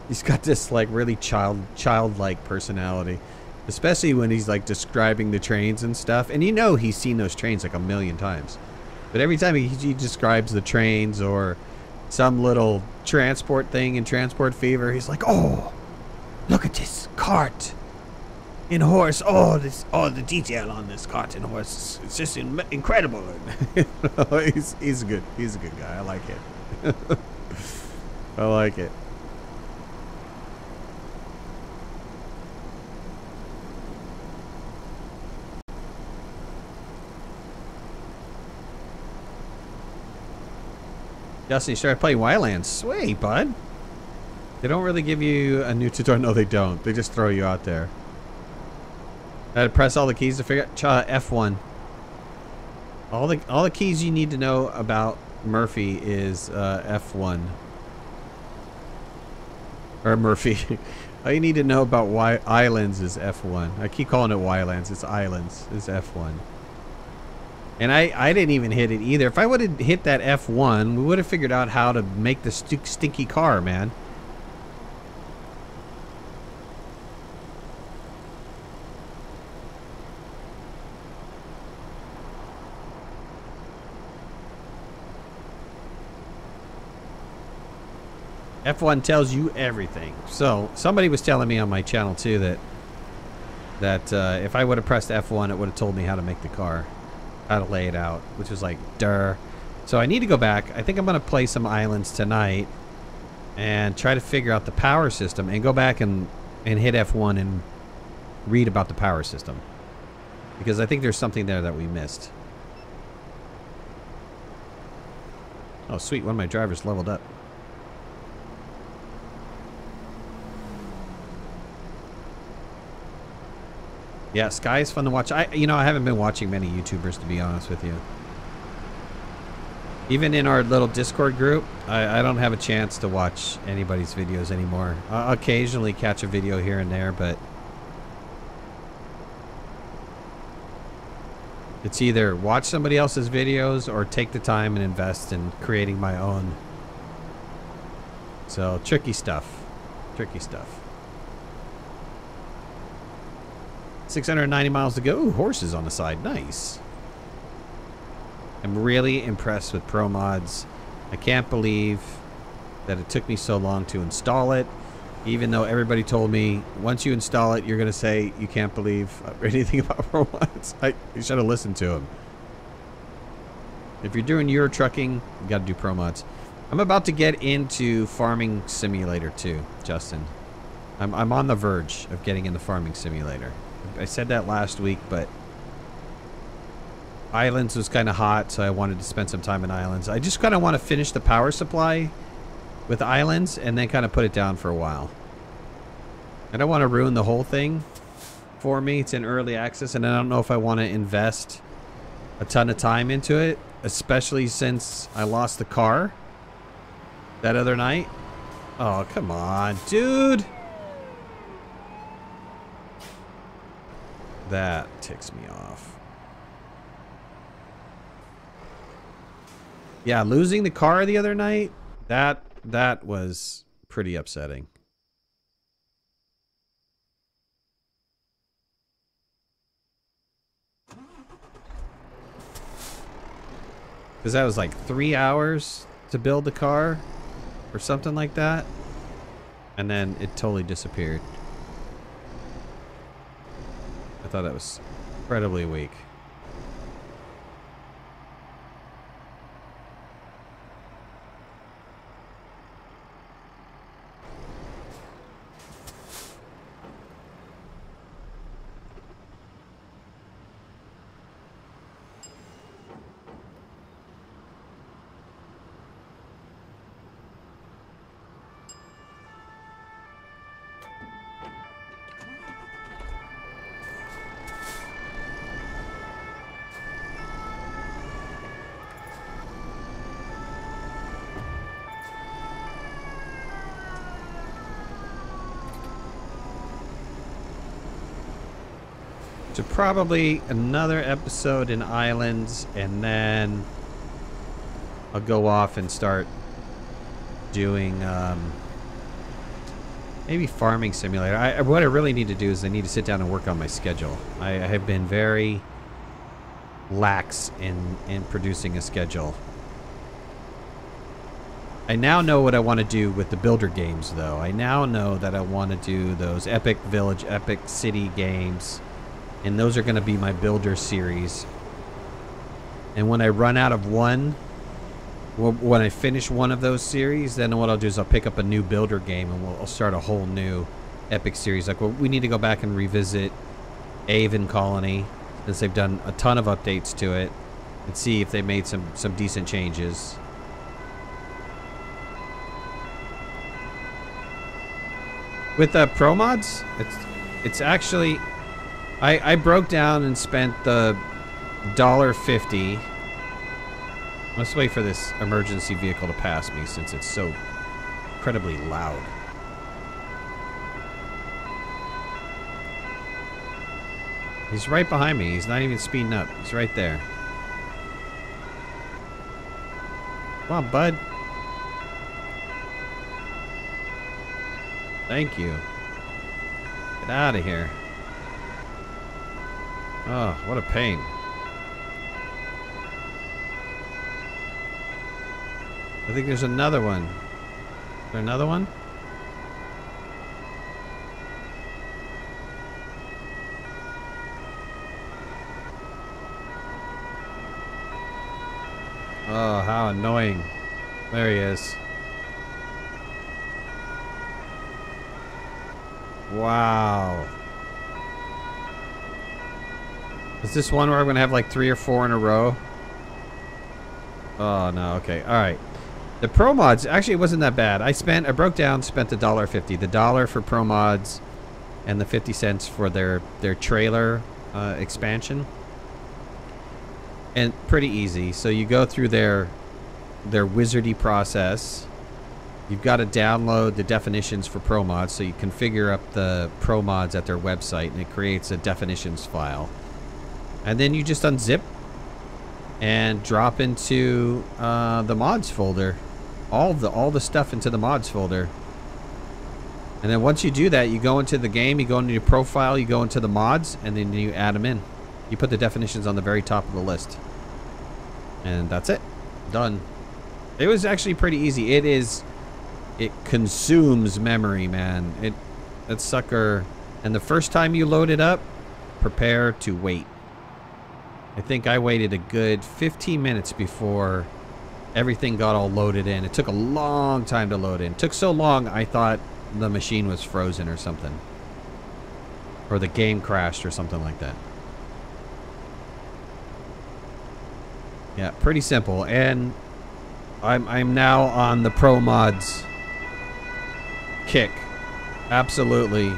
He's got this like really childlike personality, especially when he's like describing the trains and stuff. And you know he's seen those trains like a million times. But every time he describes the trains or some little transport thing in Transport Fever, he's like, "Oh, look at this cart and horse. Oh, the detail on this cart and horse. It's just incredible." He's a good guy. I like it. I like it. Justin, you started playing Wildlands. Sweet, bud. They don't really give you a new tutorial. No, they don't. They just throw you out there. I had to press all the keys to figure out F1. All the keys you need to know about Murphy is F1. Or Murphy. All you need to know about islands is F1. I keep calling it Y-lands. It's islands. It's F1. And I didn't even hit it either. If I would have hit that F1, we would have figured out how to make the stinky car, man. F1 tells you everything. So somebody was telling me on my channel too that if I would have pressed F1, it would have told me how to make the car, how to lay it out, which was like, duh. So I need to go back. I think I'm going to play some islands tonight and try to figure out the power system and go back and hit F1 and read about the power system, because I think there's something there that we missed. Oh, sweet. One of my drivers leveled up. Yeah, Sky is fun to watch. I haven't been watching many YouTubers, to be honest with you. Even in our little Discord group, I don't have a chance to watch anybody's videos anymore. I'll occasionally catch a video here and there, but it's either watch somebody else's videos or take the time and invest in creating my own. So, tricky stuff. Tricky stuff. 690 miles to go. Ooh, horses on the side. Nice. I'm really impressed with Pro Mods. I can't believe that it took me so long to install it, even though everybody told me once you install it, you're going to say you can't believe anything about Pro Mods. You should have listened to them. If you're doing Euro trucking, you got to do Pro Mods. I'm about to get into Farming Simulator 2, Justin. I'm on the verge of getting into Farming Simulator. I said that last week, but Islands was kind of hot, so I wanted to spend some time in Islands. I just kind of want to finish the power supply with Islands and then kind of put it down for a while. I don't want to ruin the whole thing for me. It's in early access, and I don't know if I want to invest a ton of time into it, especially since I lost the car that other night. Oh, come on, dude. That ticks me off. Yeah, losing the car the other night, that was pretty upsetting. Because that was like 3 hours to build the car or something like that. And then it totally disappeared. I thought that was incredibly weak. So probably another episode in Islands, and then I'll go off and start doing maybe Farming Simulator. What I really need to do is I need to sit down and work on my schedule. I have been very lax in producing a schedule. I now know what I want to do with the builder games, though. I now know that I want to do those Epic Village, Epic City games. And those are going to be my builder series. And when I run out of one, when I finish one of those series, then what I'll do is I'll pick up a new builder game and I'll start a whole new epic series. Like, well, we need to go back and revisit Avon Colony, since they've done a ton of updates to it, and see if they made some decent changes. With Pro Mods, it's actually... I broke down and spent the $1.50. Let's wait for this emergency vehicle to pass me since it's so incredibly loud. He's right behind me. He's not even speeding up. He's right there. Come on, bud. Thank you. Get out of here. Oh, what a pain. I think there's another one. Is there another one? Oh, how annoying. There he is. Wow. Is this one where I'm going to have like 3 or 4 in a row? Oh, no. Okay. All right. The Pro Mods, actually, it wasn't that bad. I broke down, spent the $1.50. The $1 for Pro Mods and the 50 cents for their trailer expansion. And pretty easy. So you go through their wizardy process. You've got to download the definitions for Pro Mods, so you configure up the Pro Mods at their website, and it creates a definitions file. And then you just unzip and drop into the mods folder, all the stuff into the mods folder. And then once you do that, you go into the game, you go into your profile, you go into the mods, and then you add them in. You put the definitions on the very top of the list. And that's it. Done. It was actually pretty easy. It consumes memory, man. That sucker. And the first time you load it up, prepare to wait. I think I waited a good 15 minutes before everything got all loaded in. It took a long time to load in. It took so long, I thought the machine was frozen or something. Or the game crashed or something like that. Yeah, pretty simple. And I'm now on the Pro Mods kick. Absolutely. You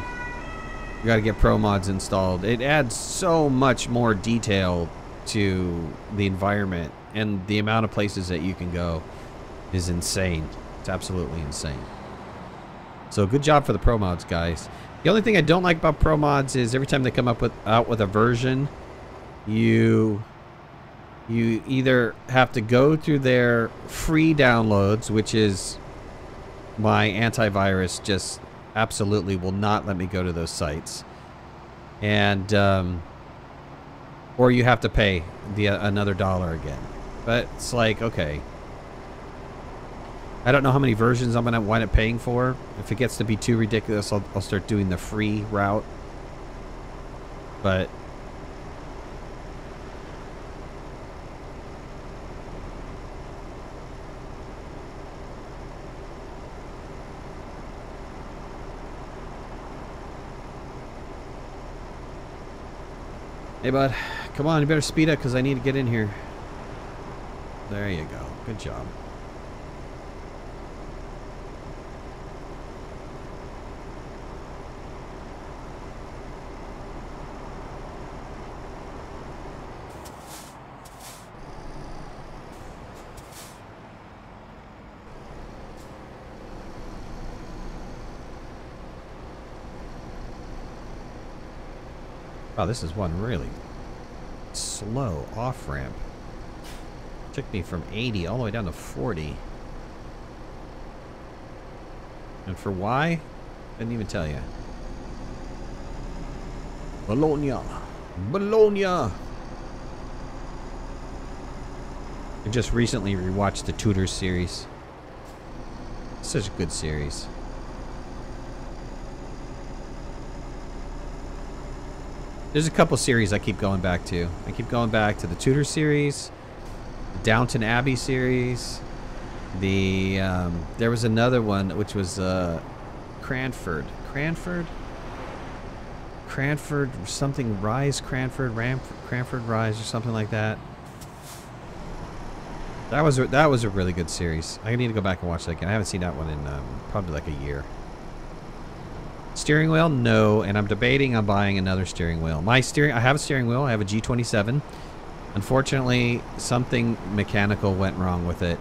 got to get Pro Mods installed. It adds so much more detail to the environment, and the amount of places that you can go is insane. It's absolutely insane. So good job for the Pro Mods, guys. The only thing I don't like about Pro Mods is every time they come out with a version, you either have to go through their free downloads, which is my antivirus just absolutely will not let me go to those sites, and or you have to pay another $1 again. But it's like, okay, I don't know how many versions I'm gonna wind up paying for. If it gets to be too ridiculous, I'll start doing the free route. But hey, bud. Come on, you better speed up because I need to get in here. There you go. Good job. Wow, this is one really slow off-ramp. Took me from 80 all the way down to 40. And for why? Didn't even tell you. Bologna. Bologna! I just recently rewatched the Tudors series. Such a good series. There's a couple series I keep going back to. I keep going back to the Tudor series, the Downton Abbey series, there was another one which was Cranford something Rise, Cranford Rise or something like that. That was a really good series. I need to go back and watch that again. I haven't seen that one in probably like a year. Steering wheel? No, and I'm debating on buying another steering wheel. I have a steering wheel. I have a G27. Unfortunately, something mechanical went wrong with it.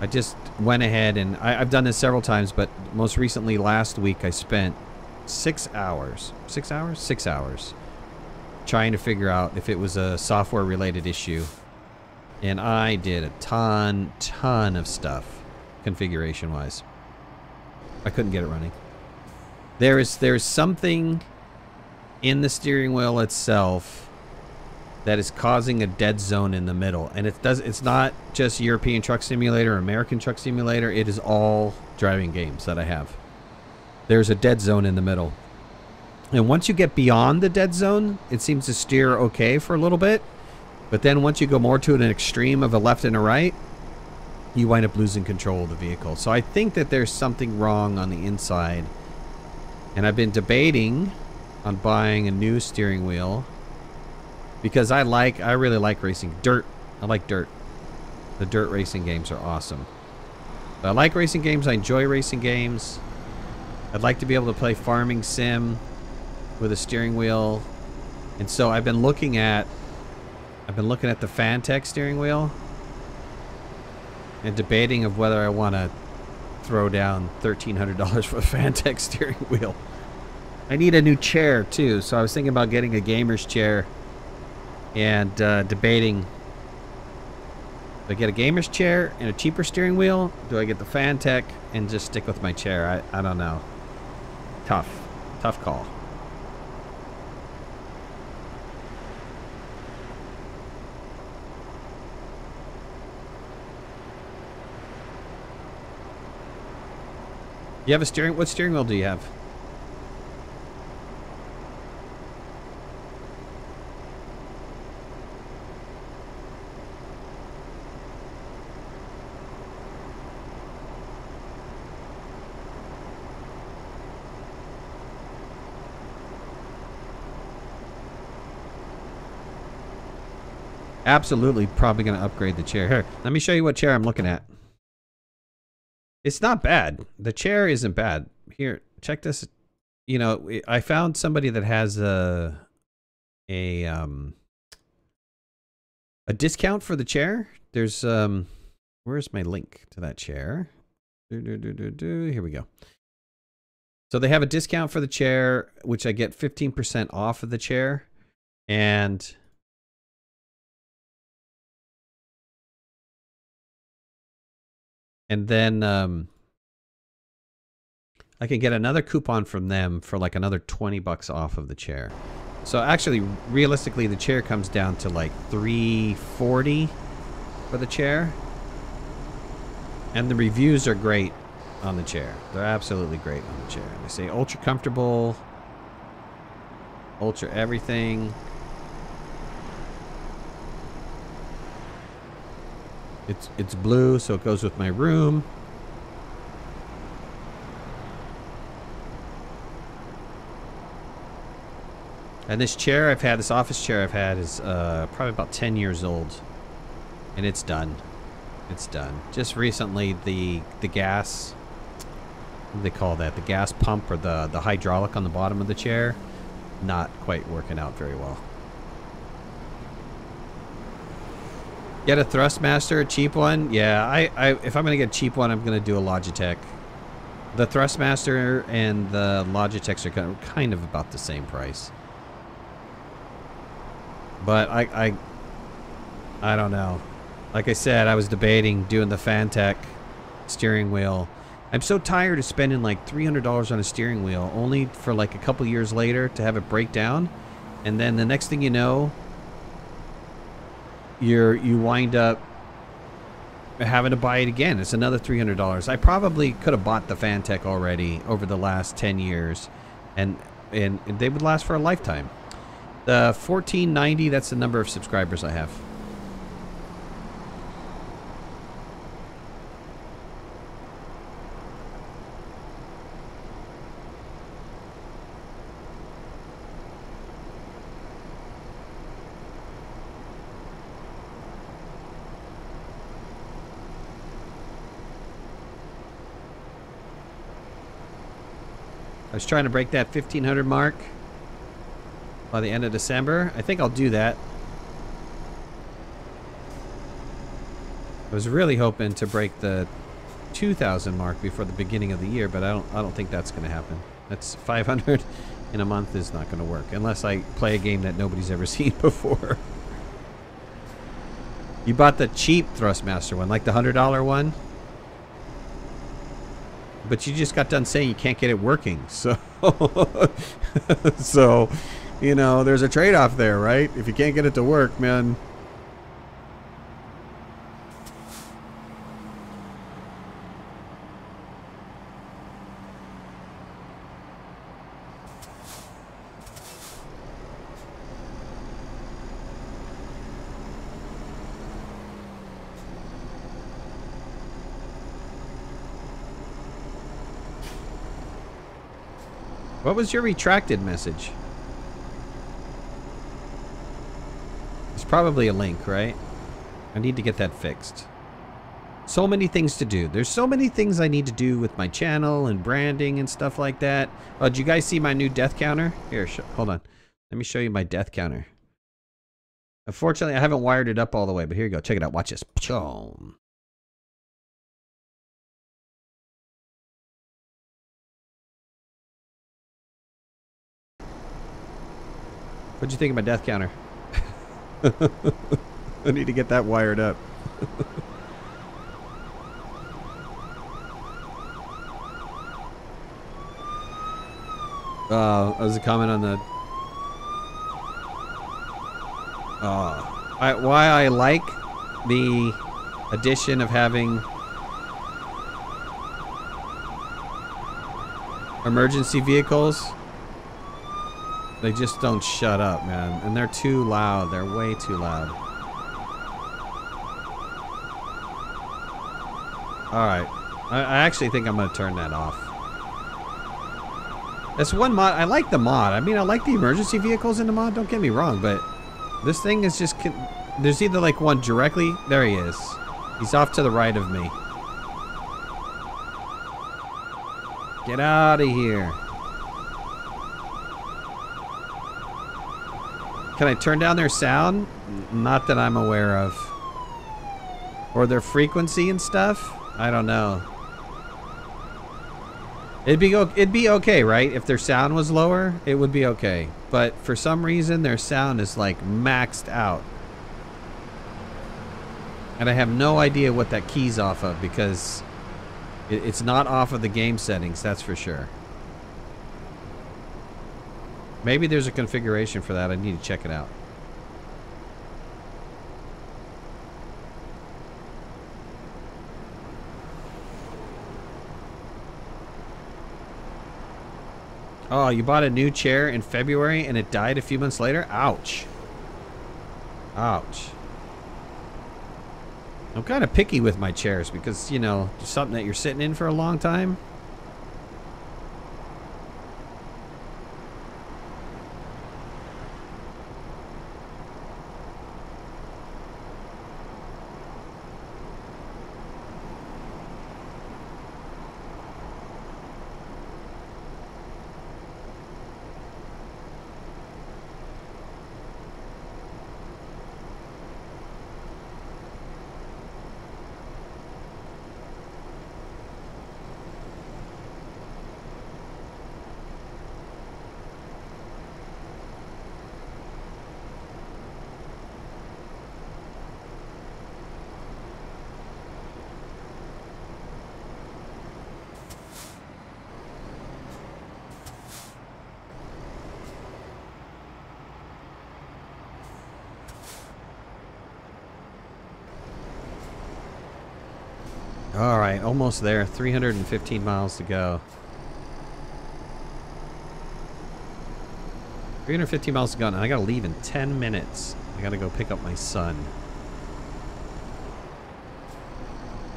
I just went ahead and I've done this several times, but most recently last week I spent 6 hours trying to figure out if it was a software related issue. And I did a ton of stuff configuration wise. I couldn't get it running. There's something in the steering wheel itself that is causing a dead zone in the middle, and it's not just European Truck Simulator or American Truck Simulator, it is all driving games that I have. There's a dead zone in the middle, and once you get beyond the dead zone, it seems to steer okay for a little bit, but then once you go more to an extreme of a left and a right, you wind up losing control of the vehicle. So I think that there's something wrong on the inside, and I've been debating on buying a new steering wheel because I really like racing. Dirt. I like dirt. The dirt racing games are awesome. But I like racing games. I enjoy racing games. I'd like to be able to play farming sim with a steering wheel. And so I've been looking at the Fantech steering wheel and debating of whether I want to throw down $1,300 for a Fantech steering wheel. I need a new chair too, so I was thinking about getting a gamer's chair and debating, do I get a gamer's chair and a cheaper steering wheel? Do I get the Fantech and just stick with my chair? I don't know. Tough call. You have a what steering wheel do you have? Absolutely, probably going to upgrade the chair. Here, let me show you what chair I'm looking at. It's not bad. The chair isn't bad. Here, check this. You know, I found somebody that has a discount for the chair. There's where's my link to that chair? Here we go. So they have a discount for the chair, which I get 15% off of the chair, and then I can get another coupon from them for like another 20 bucks off of the chair. So actually, realistically, the chair comes down to like $340 for the chair. And the reviews are great on the chair. They're absolutely great on the chair. They say ultra comfortable, ultra everything. It's blue, so it goes with my room. And this chair I've had, this office chair I've had, is probably about 10 years old, and it's done. It's done. Just recently, the gas, what do they call that? The gas pump or the hydraulic on the bottom of the chair, not quite working out very well. Get a Thrustmaster, a cheap one. Yeah, if I'm gonna get a cheap one, I'm gonna do a Logitech. The Thrustmaster and the Logitechs are kind of about the same price. But I don't know. Like I said, I was debating doing the Fantech steering wheel. I'm so tired of spending like $300 on a steering wheel, only for like a couple years later to have it break down, and then the next thing you know, you wind up having to buy it again. It's another $300. I probably could have bought the Fantech already over the last 10 years, and they would last for a lifetime. The 1490, that's the number of subscribers I have. I was trying to break that 1,500 mark by the end of December. I think I'll do that. I was really hoping to break the 2,000 mark before the beginning of the year, but I don't think that's going to happen. That's 500 in a month is not going to work unless I play a game that nobody's ever seen before. You bought the cheap Thrustmaster one, like the $100 one? But you just got done saying you can't get it working, so... so, you know, there's a trade-off there, right? If you can't get it to work, man... What was your retracted message? It's probably a link, right? I need to get that fixed. So many things to do. There's so many things I need to do with my channel and branding and stuff like that. Oh, did you guys see my new death counter? Here, hold on. Let me show you my death counter. Unfortunately, I haven't wired it up all the way, but here you go. Check it out. Watch this. What'd you think of my death counter? I need to get that wired up. That was a comment on the... why I like the addition of having emergency vehicles. They just don't shut up, man. And they're too loud. They're way too loud. Alright. I actually think I'm going to turn that off. That's one mod. I like the mod. I mean, I like the emergency vehicles in the mod. Don't get me wrong, but this thing is just... There's either like one directly... There he is. He's off to the right of me. Get out of here. Can I turn down their sound? Not that I'm aware of. Or their frequency and stuff? I don't know. It'd be okay, right? If their sound was lower, it would be okay. But for some reason, their sound is like maxed out. And I have no idea what that key's off of because it's not off of the game settings, that's for sure. Maybe there's a configuration for that. I need to check it out. Oh, you bought a new chair in February and it died a few months later? Ouch. Ouch. I'm kind of picky with my chairs because, you know, something that you're sitting in for a long time. All right, almost there. 315 miles to go. 315 miles to go, and I gotta leave in 10 minutes. I gotta go pick up my son.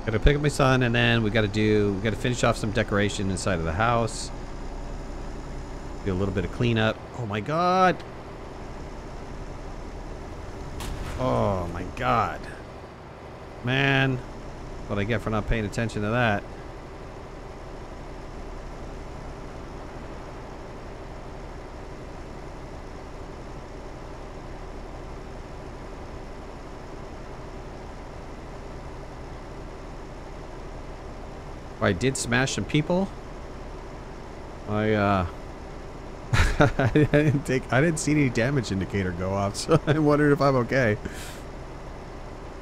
Gotta pick up my son, and then we gotta finish off some decoration inside of the house. Do a little bit of cleanup. Oh my god! Oh my god. Man. What I get for not paying attention to that. I did smash some people. I didn't see any damage indicator go off, so I wondered if I'm okay.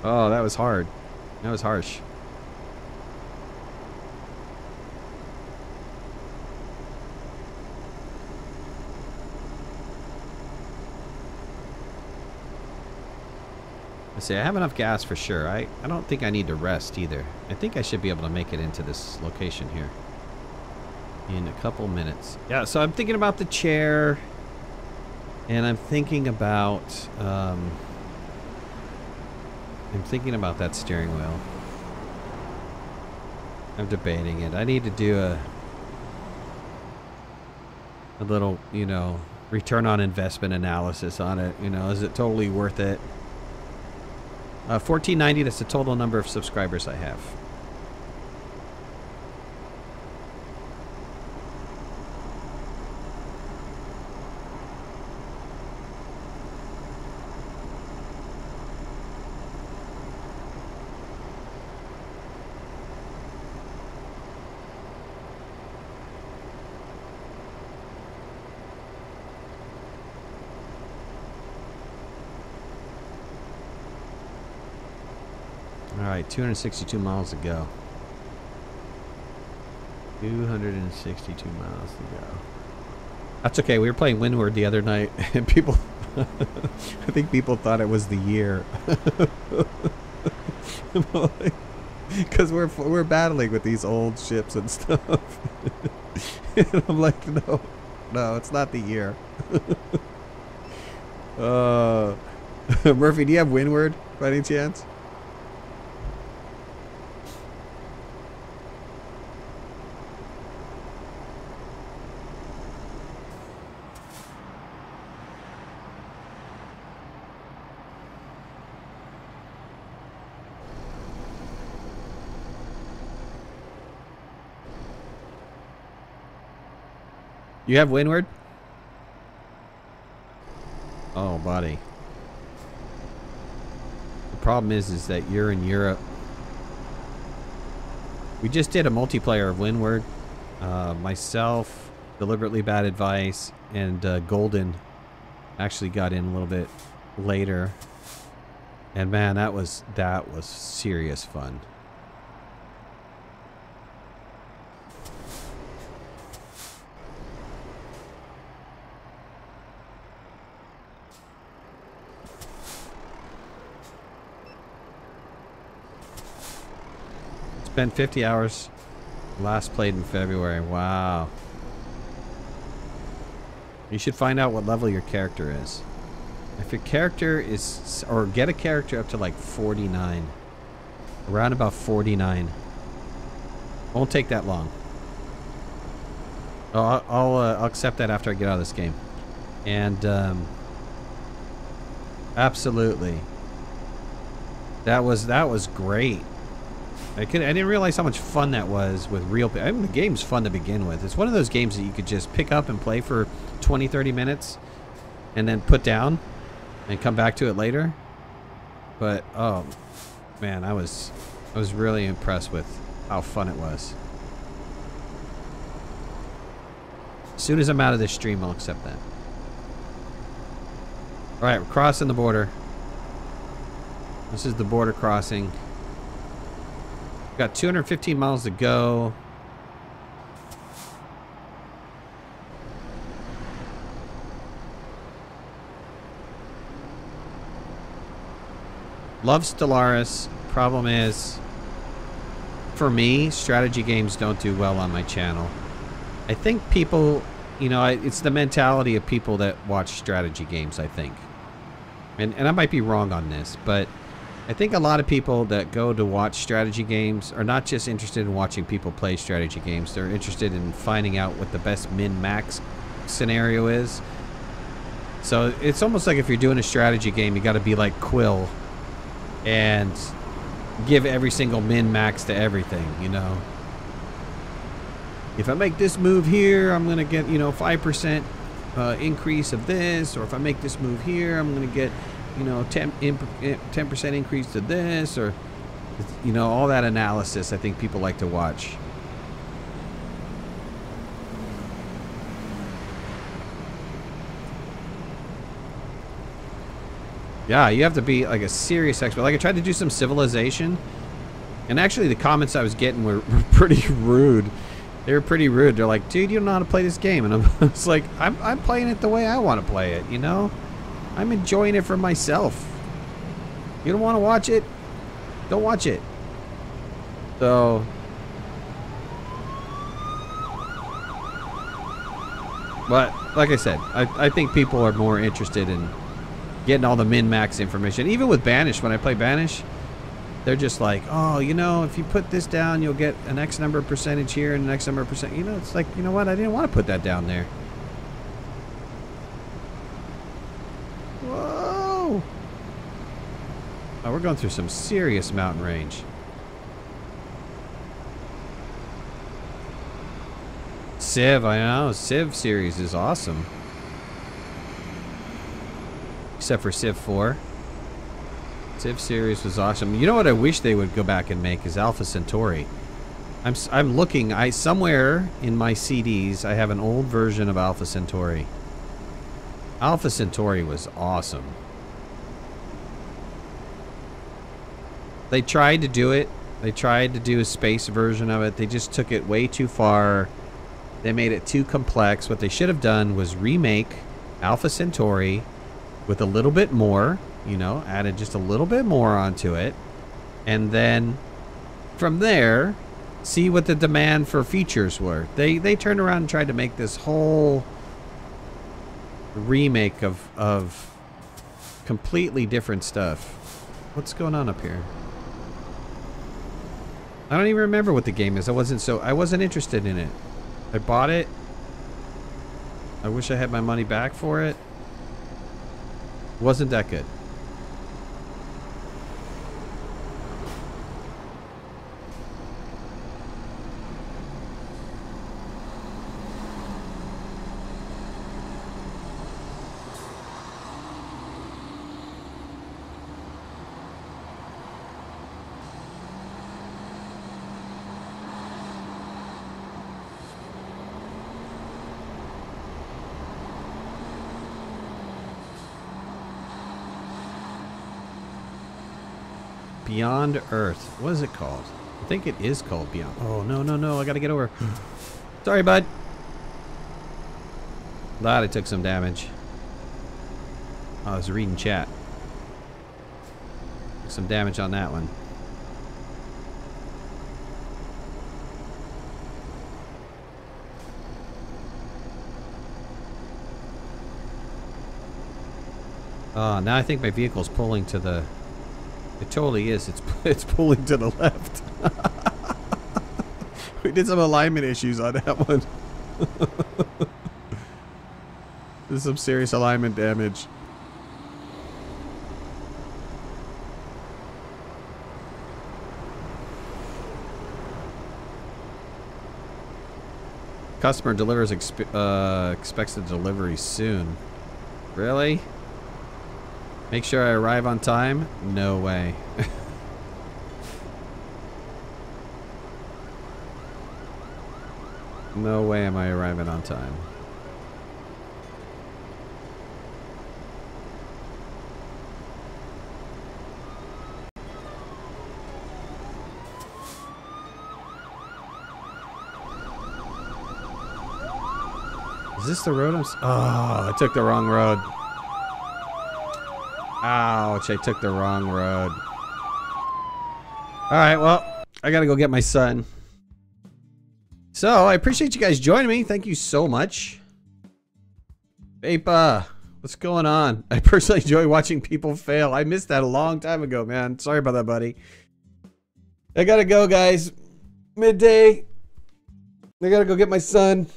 Oh, that was hard. That was harsh. Let's see, I have enough gas for sure. I don't think I need to rest either. I think I should be able to make it into this location here in a couple minutes. Yeah, so I'm thinking about the chair, and I'm thinking about that steering wheel. I'm debating it. I need to do a little, you know, return on investment analysis on it. You know, is it totally worth it? 1490, that's the total number of subscribers I have. Alright, 262 miles to go. 262 miles to go. That's okay, we were playing Windward the other night, and people... I think people thought it was the year. Because we're battling with these old ships and stuff. And I'm like, no, it's not the year. Murphy, do you have Windward by any chance? You have Windward? Oh, buddy. The problem is that you're in Europe. We just did a multiplayer of Windward. Myself, Deliberately Bad Advice, and Golden actually got in a little bit later. And man, that was serious fun. Spent 50 hours. Last played in February. Wow. You should find out what level your character is. If your character is... Or get a character up to like 49. Around about 49. Won't take that long. Oh, I'll accept that after I get out of this game. And, absolutely. That was great. I didn't realize how much fun that was with real people. I mean, the game's fun to begin with. It's one of those games that you could just pick up and play for 20, 30 minutes and then put down and come back to it later. But, oh, man, I was really impressed with how fun it was. As soon as I'm out of this stream, I'll accept that. Alright, we're crossing the border. This is the border crossing. Got 215 miles to go. Love Stellaris. Problem is, for me, strategy games don't do well on my channel. I think people, you know, it's the mentality of people that watch strategy games, I think. And I might be wrong on this, but I think a lot of people that go to watch strategy games are not just interested in watching people play strategy games. They're interested in finding out what the best min-max scenario is. So it's almost like if you're doing a strategy game, you got to be like Quill and give every single min-max to everything, you know. If I make this move here, I'm going to get, you know, 5% increase of this. Or if I make this move here, I'm going to get, you know, 10% increase to this, or, you know, all that analysis I think people like to watch. Yeah, you have to be like a serious expert. Like I tried to do some Civilization, and actually the comments I was getting were pretty rude. They were pretty rude. They're like, dude, you don't know how to play this game. And I was like, I'm playing it the way I want to play it, you know? I'm enjoying it for myself. You don't want to watch it? Don't watch it. So... But, like I said, I think people are more interested in getting all the min-max information. Even with Banish, when I play Banish, they're just like, oh, you know, if you put this down, you'll get an X number of percentage here and an X number of percent. You know, it's like, you know what? I didn't want to put that down there. Whoa! Oh, we're going through some serious mountain range. Civ, I know. Civ series is awesome. Except for Civ 4. Civ series was awesome. You know what I wish they would go back and make is Alpha Centauri. I'm looking. Somewhere in my CDs I have an old version of Alpha Centauri. Alpha Centauri was awesome. They tried to do it. They tried to do a space version of it. They just took it way too far. They made it too complex. What they should have done was remake Alpha Centauri with a little bit more, you know, added just a little bit more onto it. And then from there, see what the demand for features were. They turned around and tried to make this whole remake of completely different stuff. What's going on up here? I don't even remember what the game is. I wasn't interested in it. I bought it. I wish I had my money back for it. Wasn't that good. Beyond Earth. What is it called? I think it is called Beyond. Oh, no, no, no. I gotta get over. Sorry, bud. Glad I took some damage. Oh, I was reading chat. Took some damage on that one. Oh, now I think my vehicle's pulling to the... It totally is. It's pulling to the left. We did some alignment issues on that one. There's some serious alignment damage. Customer delivers expects the delivery soon. Really? Make sure I arrive on time? No way. No way am I arriving on time. Is this the road I'm... Oh, I took the wrong road. Ouch, I took the wrong road. Alright, well, I gotta go get my son. So, I appreciate you guys joining me. Thank you so much. Vapa, what's going on? I personally enjoy watching people fail. I missed that a long time ago, man. Sorry about that, buddy. I gotta go, guys. Midday. I gotta go get my son.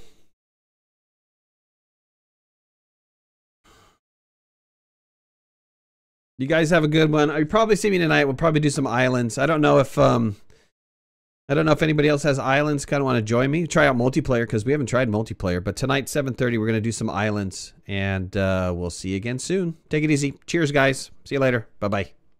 You guys have a good one. You probably see me tonight. We'll probably do some islands. I don't know if anybody else has islands. Kind of want to join me. Try out multiplayer because we haven't tried multiplayer. But tonight, 7:30, we're gonna do some islands, and we'll see you again soon. Take it easy. Cheers, guys. See you later. Bye bye.